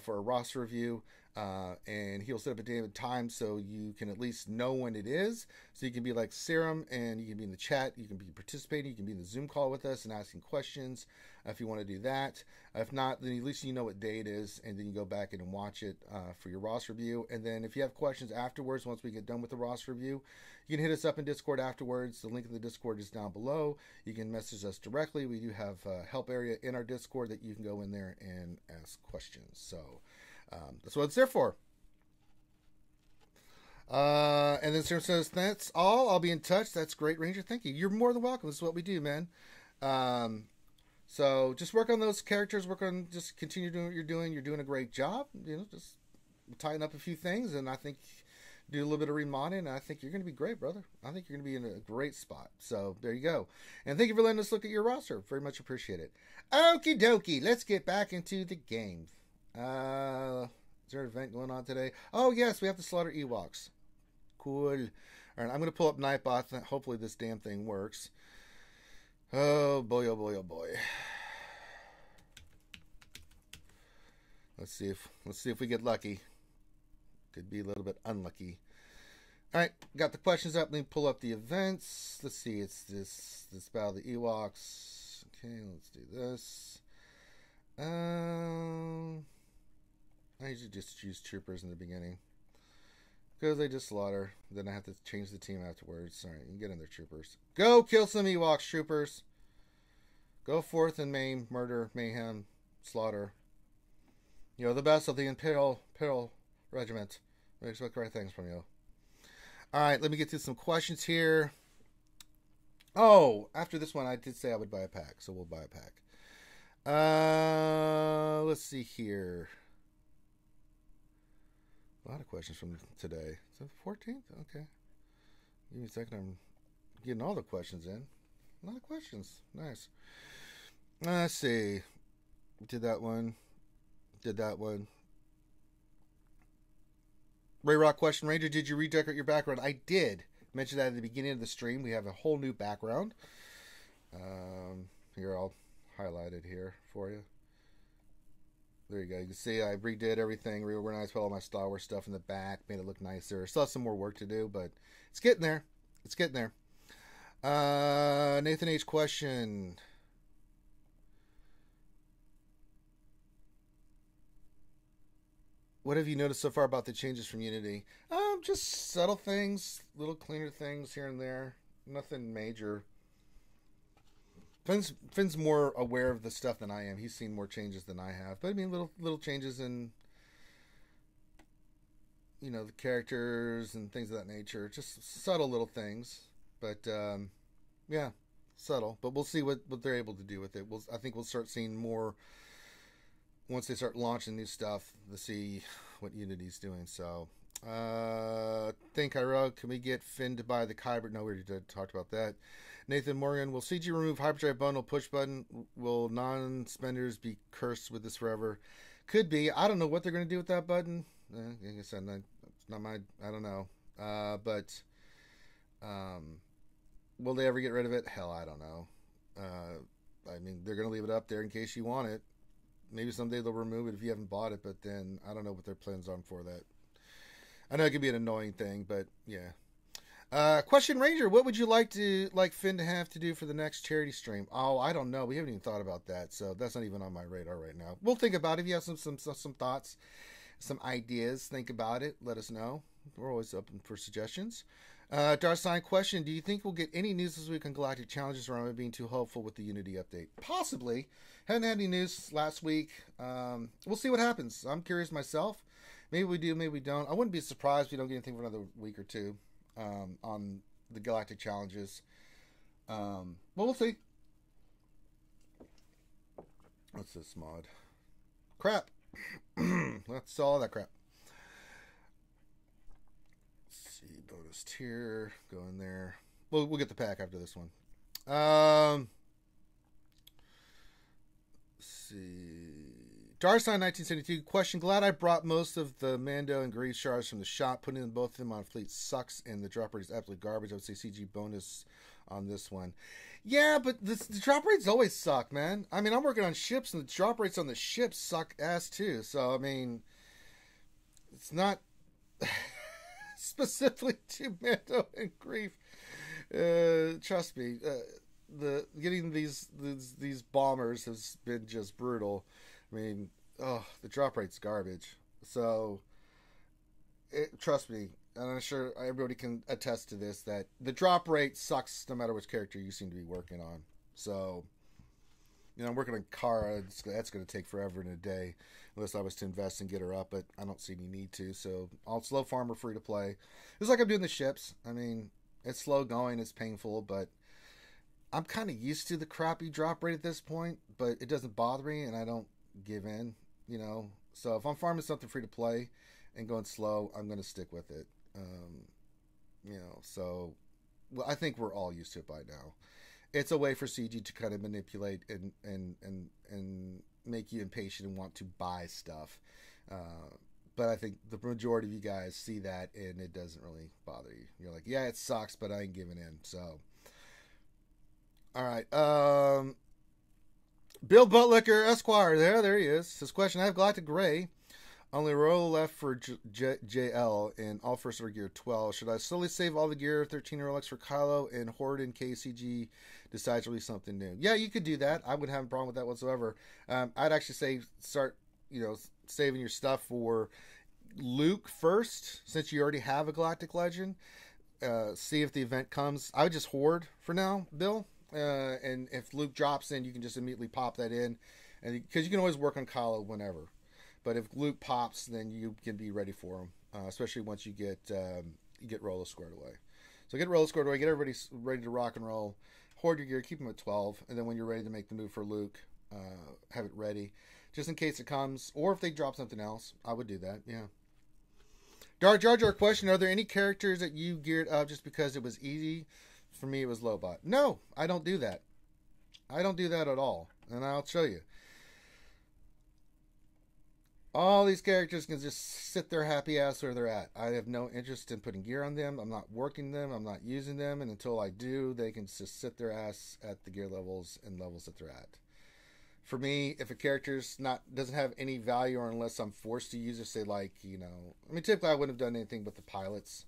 for a roster review. And he'll set up a day and time so you can at least know when it is. So you can be like Serum, and you can be in the chat. You can be participating. You can be in the Zoom call with us and asking questions if you want to do that. If not, then at least you know what day it is, and then you go back in and watch it for your roster review. And then if you have questions afterwards, once we get done with the roster review, you can hit us up in Discord afterwards. The link in the Discord is down below. You can message us directly. We do have a help area in our Discord that you can go in there and ask questions. So that's what it's there for. And then Serum says, that's all. I'll be in touch. That's great, Ranger. Thank you. You're more than welcome. This is what we do, man. So just work on those characters. Just continue doing what you're doing. You're doing a great job. Just tighten up a few things, and I think do a little bit of remodding, and I think you're going to be great, brother. I think you're going to be in a great spot. So there you go. And thank you for letting us look at your roster. Very much appreciate it. Okie dokie. Let's get back into the game. Is there an event going on today? Oh, yes. We have to slaughter Ewoks. Cool. All right. I'm going to pull up Nightbot. Hopefully this damn thing works. Oh, boy, oh, boy, oh, boy. Let's see if we get lucky. Could be a little bit unlucky. All right, got the questions up. Let me pull up the events. Let's see. It's this Battle of the Ewoks. Okay, let's do this. I usually just choose troopers in the beginning because they just slaughter. Then I have to change the team afterwards. All right, you can get in there, troopers. Go kill some Ewoks, troopers. Go forth and maim, murder, mayhem, slaughter. The best of the Imperial Regiment. I expect the right things from you. All right, let me get to some questions here. Oh, after this one, I did say I would buy a pack, so we'll buy a pack. Let's see here. A lot of questions from today. Is it the 14th? Okay. Give me a second. I'm getting all the questions in. A lot of questions. Nice. Let's see. Did that one. Did that one. Ray Rock question. Ranger, did you redecorate your background? I did. Mentioned that at the beginning of the stream. We have a whole new background. Here, I'll highlight it here for you. There you go. You can see I redid everything, reorganized, put all my Star Wars stuff in the back, made it look nicer. Still have some more work to do, but it's getting there. It's getting there. Nathan H. question. What have you noticed so far about the changes from Unity? Just subtle things, little cleaner things here and there. Nothing major. Finn's more aware of the stuff than I am. He's seen more changes than I have. But I mean, little changes in, the characters and things of that nature. Just subtle little things. But, yeah, subtle. But we'll see what they're able to do with it. I think we'll start seeing more once they start launching new stuff to see what Unity's doing. So, think I wrote, can we get Finn to buy the Kyber? No, we already talked about that. Nathan Morgan, will CG remove hyperdrive bundle push button? Will non-spenders be cursed with this forever? Could be. I don't know what they're going to do with that button. Like I said, it's not my. I don't know. But will they ever get rid of it? Hell, I don't know. I mean, they're going to leave it up there in case you want it. Maybe someday they'll remove it if you haven't bought it. But then I don't know what their plans are for that. I know it could be an annoying thing, but yeah. Question Ranger, what would you like Finn to have to do for the next charity stream? Oh, I don't know. We haven't even thought about that, so that's not even on my radar right now. We'll think about it. If you have some thoughts, some ideas, think about it. Let us know. We're always open for suggestions. Darsign question, do you think we'll get any news this week on Galactic Challenges, or am I being too hopeful with the Unity update? Possibly. Hadn't had any news last week. We'll see what happens. I'm curious myself. Maybe we do, maybe we don't. I wouldn't be surprised if we don't get anything for another week or two. On the Galactic Challenges. But we'll see. What's this mod? Crap. Let's all that crap. Let's see. Bonus tier. Go in there. We'll get the pack after this one. Let's see. Darsign 1972 question. Glad I brought most of the Mando and Grease shards from the shop. Putting both of them on fleet sucks, and the drop rate is absolutely garbage. I would say CG bonus on this one. Yeah, but the drop rates always suck, man. I mean, I'm working on ships, and the drop rates on the ships suck ass too. So, I mean, it's not specifically to Mando and Grief. Trust me, getting these bombers has been just brutal. I mean, the drop rate's garbage. So, trust me, and I'm sure everybody can attest to this, that the drop rate sucks no matter which character you seem to be working on. So, I'm working on Kara. That's going to take forever and a day, unless I was to invest and get her up, but I don't see any need to. So, I'll slow farm her free to play. It's like I'm doing the ships. I mean, it's slow going, it's painful, but I'm kind of used to the crappy drop rate at this point, but it doesn't bother me, and I don't give in, so if I'm farming something free to play and going slow, I'm going to stick with it. So I think we're all used to it by now. It's a way for CG to kind of manipulate and make you impatient and want to buy stuff. But I think the majority of you guys see that and it doesn't really bother you. You're like, yeah, it sucks, but I ain't giving in. So, all right. Bill Buttlicker, Esquire, there he is. His question, I have Galactic Gray. Only roll left for JL in all first order gear 12. Should I slowly save all the gear 13 Rolex for Kylo and hoard in case CG decides to release something new? Yeah, you could do that. I wouldn't have a problem with that whatsoever. I'd actually say start, saving your stuff for Luke first, since you already have a Galactic Legend. See if the event comes. I would just hoard for now, Bill. And if Luke drops in, you can just immediately pop that in, and because you can always work on Kylo whenever. But if Luke pops, then you can be ready for him. especially once you get Rolo squared away. So get Rolo squared away, get everybody ready to rock and roll, hoard your gear, keep them at 12, and then when you're ready to make the move for Luke, have it ready, just in case it comes, or if they drop something else, I would do that, yeah. Dark Jar Jar question, are there any characters that you geared up just because it was easy? For me, it was Lobot. No, I don't do that. I don't do that at all, and I'll show you. All these characters can just sit their happy ass where they're at. I have no interest in putting gear on them. I'm not working them. I'm not using them. And until I do, they can just sit their ass at the gear levels and levels that they're at. For me, if a character's doesn't have any value, or unless I'm forced to use it, say like, I mean, typically I wouldn't have done anything but the pilots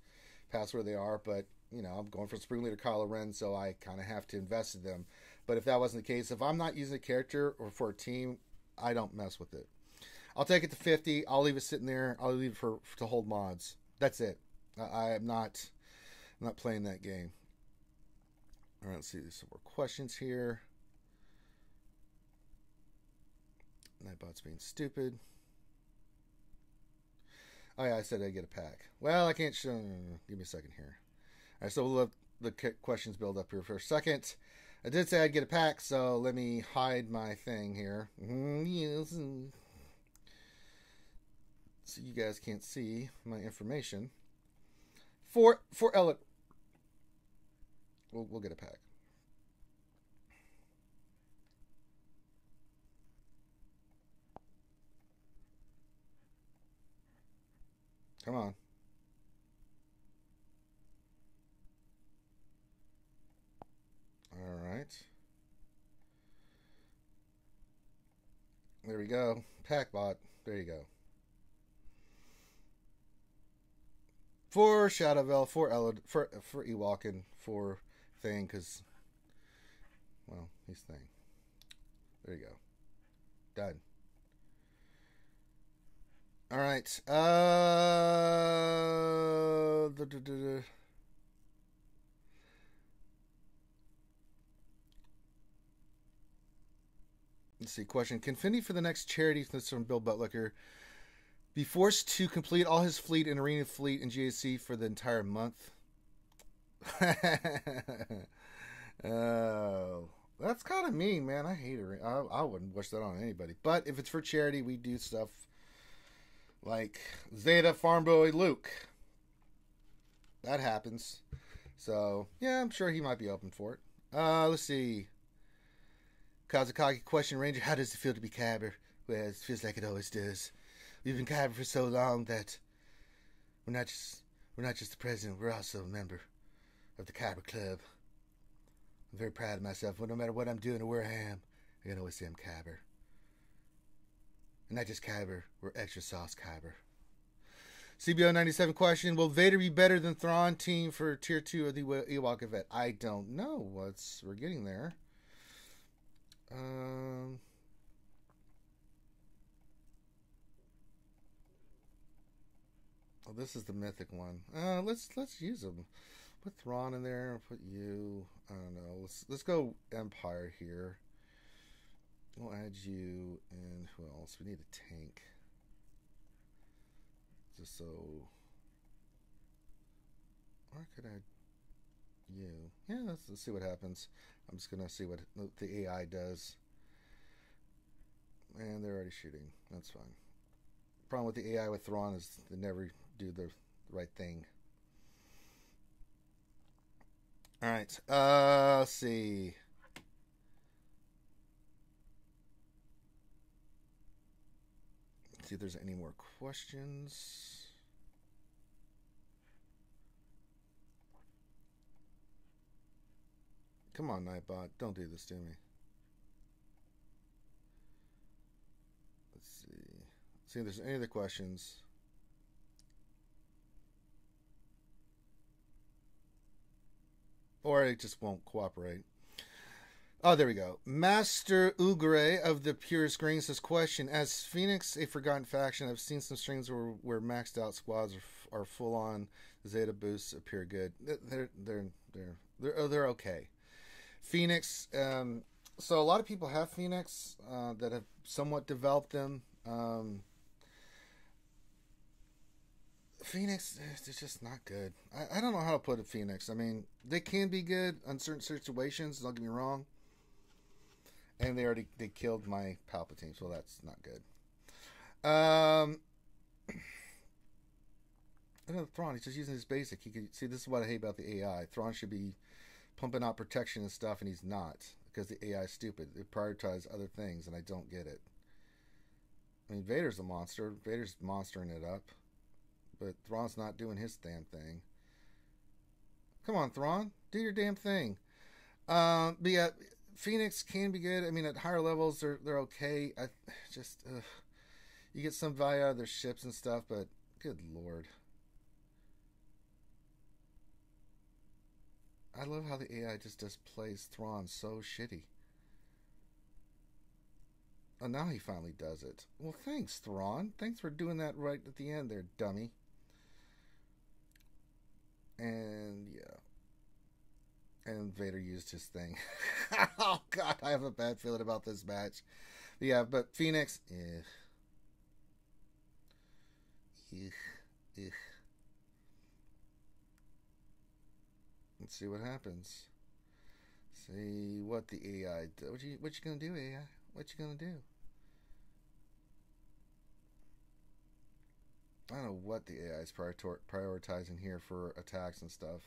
past where they are, but, I'm going for Spring Leader Kylo Ren, so I kind of have to invest in them. But if that wasn't the case, if I'm not using a character or for a team, I don't mess with it. I'll take it to 50. I'll leave it sitting there. I'll leave it to hold mods. That's it. I'm not playing that game. All right, let's see. There's some more questions here. Nightbot's being stupid. Oh yeah, I said I'd get a pack. Well, I can't show. Give me a second here. All right, so we'll let the questions build up here for a second. I did say I'd get a pack, so let me hide my thing here. Yes. So you guys can't see my information. For Ellen, we'll get a pack. Come on. All right. There we go. Packbot. There you go. For Shadowville, for Ellen, for Ewokin, for Thing, because, well, he's Thing. There you go. Done. All right. Let's see. Question: can Finny for the next charity? This from Bill Butlicker. Be forced to complete all his fleet and arena fleet in GAC for the entire month. Oh, that's kind of mean, man. I hate it. I wouldn't wish that on anybody. But if it's for charity, we do stuff like Zeta Farm Boy Luke. That happens. So, yeah, I'm sure he might be open for it. Let's see. Kazakagi question, Ranger, how does it feel to be Cabber? Well, it feels like it always does. We've been Cabber for so long that we're not just the president, we're also a member of the Cabber Club. I'm very proud of myself. Well, no matter what I'm doing or where I am, I can always say I'm Cabber. And not just Cabber, we're extra sauce Cabber. CBO 97 question, will Vader be better than Thrawn team for tier 2 of the Ewok event? I don't know. We're getting there. Oh, this is the mythic one. Let's use them. Put Thrawn in there. Put you. I don't know. Let's go Empire here. We'll add you, and who else? We need a tank. Just so. Or could I? You. Yeah. Let's see what happens. I'm just gonna see what the AI does. And they're already shooting. That's fine. Problem with the AI with Thrawn is they never do the right thing. All right. Let's see. Let's see if there's any more questions. Come on, Nightbot. Don't do this to me. Let's see. See if there's any other questions. Or it just won't cooperate. Oh, there we go. Master Ugre of the Purest Green says, question, as Phoenix a forgotten faction, I've seen some strings where maxed out squads are full on Zeta boosts appear good. They're okay. Phoenix, so a lot of people have Phoenix that have somewhat developed them. Phoenix, it's just not good. I don't know how to put it, Phoenix. I mean, they can be good on certain situations, don't get me wrong. And they killed my Palpatine, so that's not good. Look at Thrawn, he's just using his basic. He could see, this is what I hate about the AI. Thrawn should be pumping out protection and stuff, and he's not. Because the AI is stupid. It prioritizes other things, and I don't get it. I mean, Vader's a monster. Vader's monstering it up. But Thrawn's not doing his damn thing. Come on, Thrawn. Do your damn thing. But yeah, Phoenix can be good. I mean, at higher levels, they're okay. You get some value out of their ships and stuff, but good lord. I love how the AI just plays Thrawn so shitty. Oh, now he finally does it. Well, thanks, Thrawn. Thanks for doing that right at the end there, dummy. And, yeah. And Vader used his thing. Oh, God, I have a bad feeling about this match. Yeah, but Phoenix, Let's see what happens. See what the AI does. What you gonna do, AI? What you gonna do? I don't know what the AI is prioritizing here for attacks and stuff.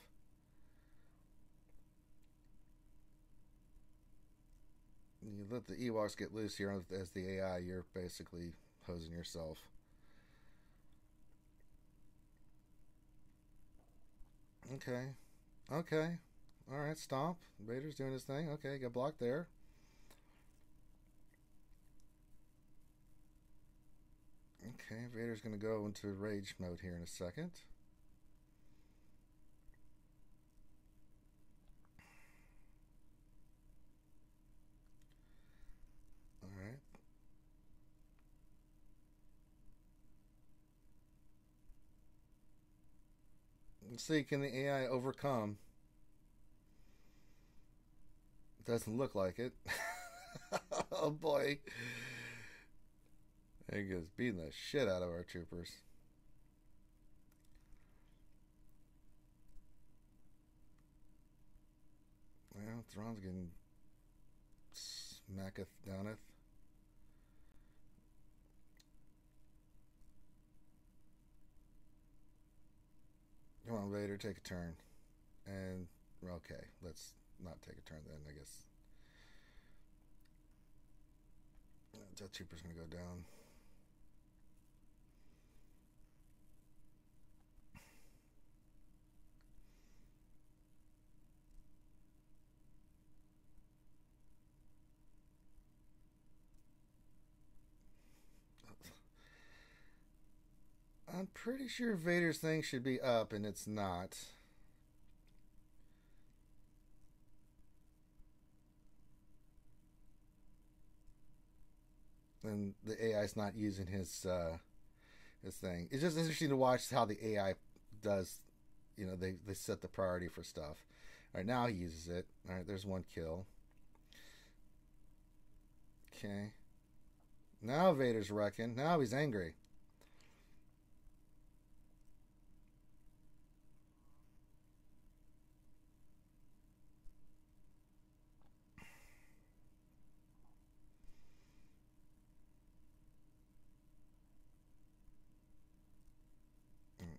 You let the Ewoks get loose here as the AI, you're basically hosing yourself. Okay. Okay. Alright, stomp. Vader's doing his thing. Okay, got blocked there. Okay, Vader's going to go into rage mode here in a second. Alright. Let's see, can the AI overcome? Doesn't look like it. Oh boy. There he goes, beating the shit out of our troopers. Well, Thrawn's getting smacketh downeth. Come on, Vader, take a turn. And, okay, let's not take a turn then, I guess. That trooper's going to go down. I'm pretty sure Vader's thing should be up, and it's not. And the AI's not using his thing. It's just interesting to watch how the AI does. You know, they set the priority for stuff. All right, now he uses it. All right, there's one kill. Okay. Now Vader's wrecking. Now he's angry.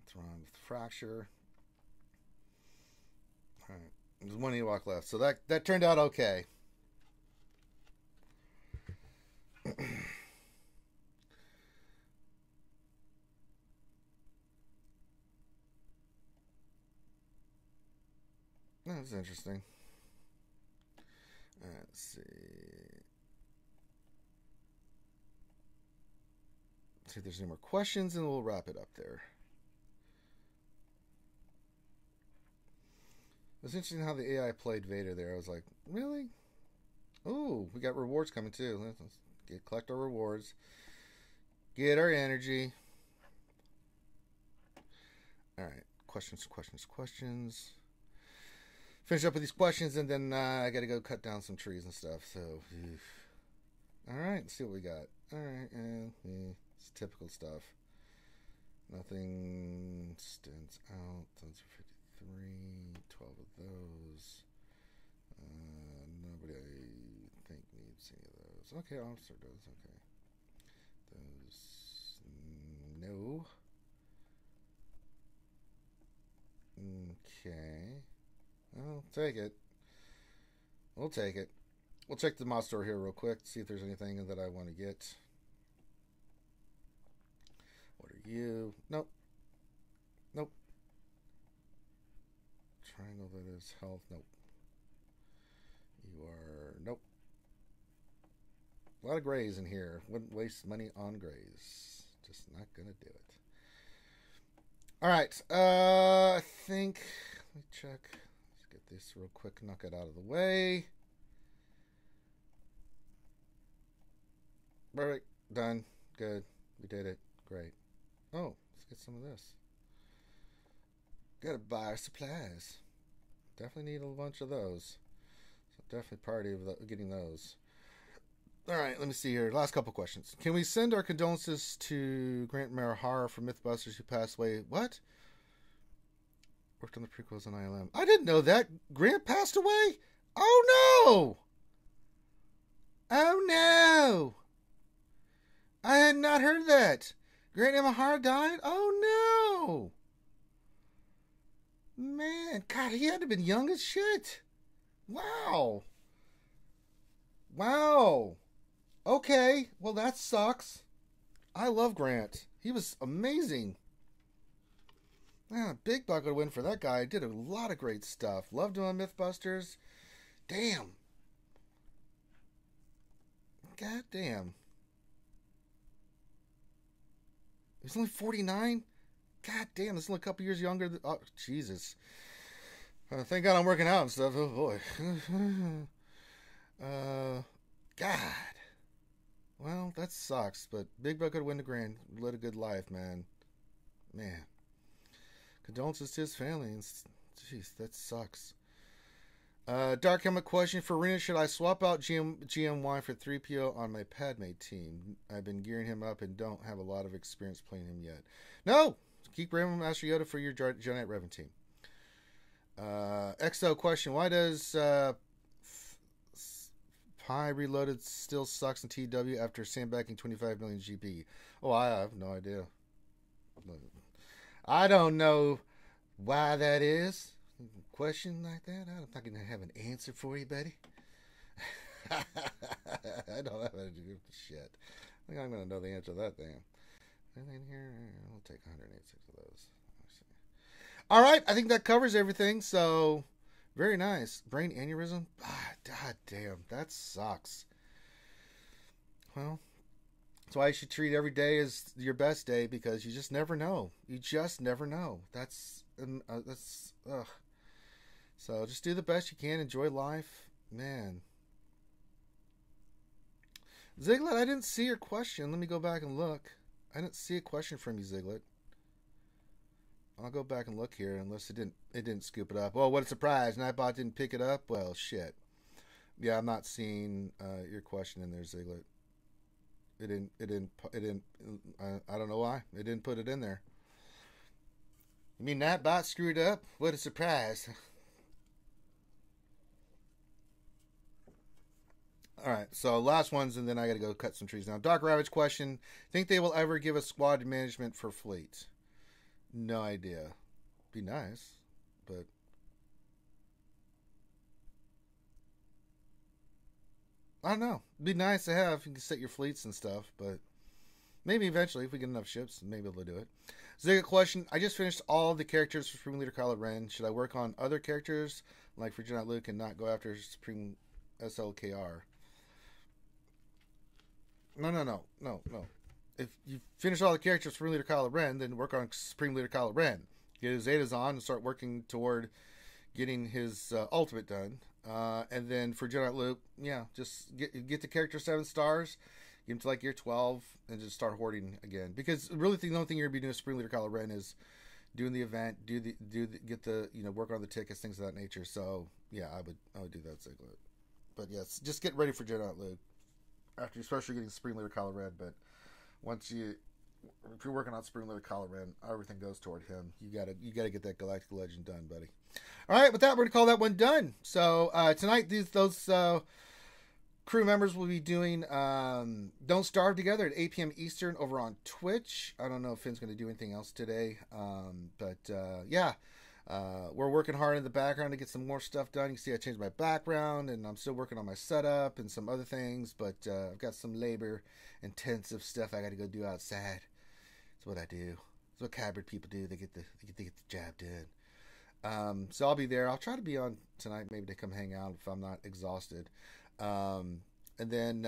Thrawn with fracture. All right, there's one Ewok left, so that turned out okay. That's interesting. Let's see. See if there's any more questions, and we'll wrap it up there. It's interesting how the AI played Vader there. I was like, really? Ooh, we got rewards coming too. Let's collect our rewards. Get our energy. Alright, questions. Finish up with these questions, and then I gotta go cut down some trees and stuff, so... Alright, let's see what we got. Alright, it's typical stuff. Nothing stands out. Those are 53. 12 of those. Nobody I think needs any of those. Okay, officer does. Okay. Those. No. Okay. I'll take it. We'll take it. We'll check the mod store here real quick, see if there's anything that I want to get. What are you? Nope. Nope. Triangle that is health. Nope. You are... Nope. A lot of grays in here. Wouldn't waste money on grays. Just not gonna do it. Alright. I think... Let me check. Let's get this real quick. Knock it out of the way. Perfect. Done. Good. We did it. Great. Oh, let's get some of this. Gotta buy our supplies. Definitely need a bunch of those. So definitely party of getting those. Alright, let me see here. Last couple questions. Can we send our condolences to Grant Marahara from Mythbusters who passed away? What? Worked on the prequels on ILM. I didn't know that. Grant passed away? Oh no! Oh no! I had not heard that. Grant Imahara died? Oh, no. Man, God, he had to have been young as shit. Wow. Wow. Okay, well, that sucks. I love Grant. He was amazing. Man, big bucket win for that guy. Did a lot of great stuff. Loved him on Mythbusters. Damn. God damn. He's only 49? God damn, this is only a couple years younger than... Oh, Jesus. Thank God I'm working out and stuff. Oh, boy. God. Well, that sucks, but Big Buck could win the Grand. Led a good life, man. Man. Condolences to his family. Jeez, that sucks. Dark Helmet question for Rena. Should I swap out GMY for 3PO on my Padme team? I've been gearing him up and don't have a lot of experience playing him yet. No! Keep Rambo Master Yoda for your Jedi Knight Revan team. XO question. Why does Pi Reloaded still sucks in TW after sandbagging 25 million GP? Oh, I have no idea. I don't know why that is. Question like that? I'm not going to have an answer for you, buddy. I don't have to do shit. I think I'm going to know the answer to that thing. Anything here? I'll take 186 of those. All right, I think that covers everything. So, very nice. Brain aneurysm? God damn, that sucks. Well, that's why you should treat every day as your best day, because you just never know. You just never know. That's ugh. So just do the best you can. Enjoy life. Man. Ziglet, I didn't see your question. Let me go back and look. I didn't see a question from you, Ziglet. I'll go back and look here unless it didn't scoop it up. Oh, what a surprise. Nightbot didn't pick it up? Well, shit. Yeah, I'm not seeing your question in there, Ziglet. It didn't I don't know why. It didn't put it in there. You mean Nightbot screwed up? What a surprise. Alright, so last ones, and then I gotta go cut some trees now. Doc Ravage question. Think they will ever give us squad management for fleet? No idea. Be nice, but... I don't know. It'd be nice to have. You can set your fleets and stuff, but... Maybe eventually, if we get enough ships, maybe we'll do it. Ziga question. I just finished all the characters for Supreme Leader Kylo Ren. Should I work on other characters, like for Jedi Luke, and not go after Supreme SLKR? No. If you finish all the characters for Supreme Leader Kylo Ren, then work on Supreme Leader Kylo Ren. Get his Zetas on and start working toward getting his ultimate done. And then for Jedi Luke, yeah, just get the character 7 stars, get him to like year 12, and just start hoarding again. Because really, the only thing you're gonna be doing with Supreme Leader Kylo Ren is doing the event, get the work on the tickets, things of that nature. So yeah, I would do that, Ziglet. But yes, just get ready for Jedi Luke. After especially getting Supreme Leader Kylo Ren, but once you if you're working on Spring Lily Colorado, everything goes toward him. You gotta get that Galactic Legend done, buddy. All right, with that, we're gonna call that one done. So tonight, those crew members will be doing Don't Starve Together at 8 p.m. Eastern over on Twitch. I don't know if Finn's going to do anything else today. Yeah. We're working hard in the background to get some more stuff done. You can see I changed my background, and I'm still working on my setup and some other things, but I've got some labor-intensive stuff I got to go do outside. That's what I do. That's what hybrid people do. They get the job done. So I'll be there. I'll try to be on tonight, maybe to come hang out if I'm not exhausted. And then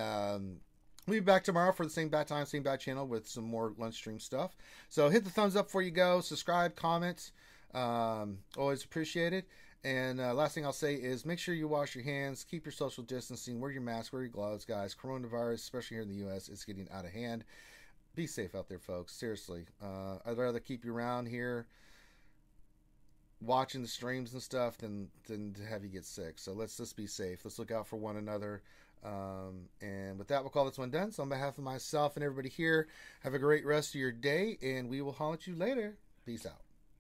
we'll be back tomorrow for the same bad time, same bad channel with some more lunch stream stuff. So hit the thumbs up before you go. Subscribe, comment. Always appreciate it. And last thing I'll say is make sure you wash your hands, keep your social distancing, wear your mask, wear your gloves, guys. Coronavirus, especially here in the U.S., is getting out of hand. Be safe out there, folks. Seriously. I'd rather keep you around here watching the streams and stuff than to have you get sick. So let's just be safe. Let's look out for one another. And with that, we'll call this one done. So on behalf of myself and everybody here, have a great rest of your day, and we will holler at you later. Peace out.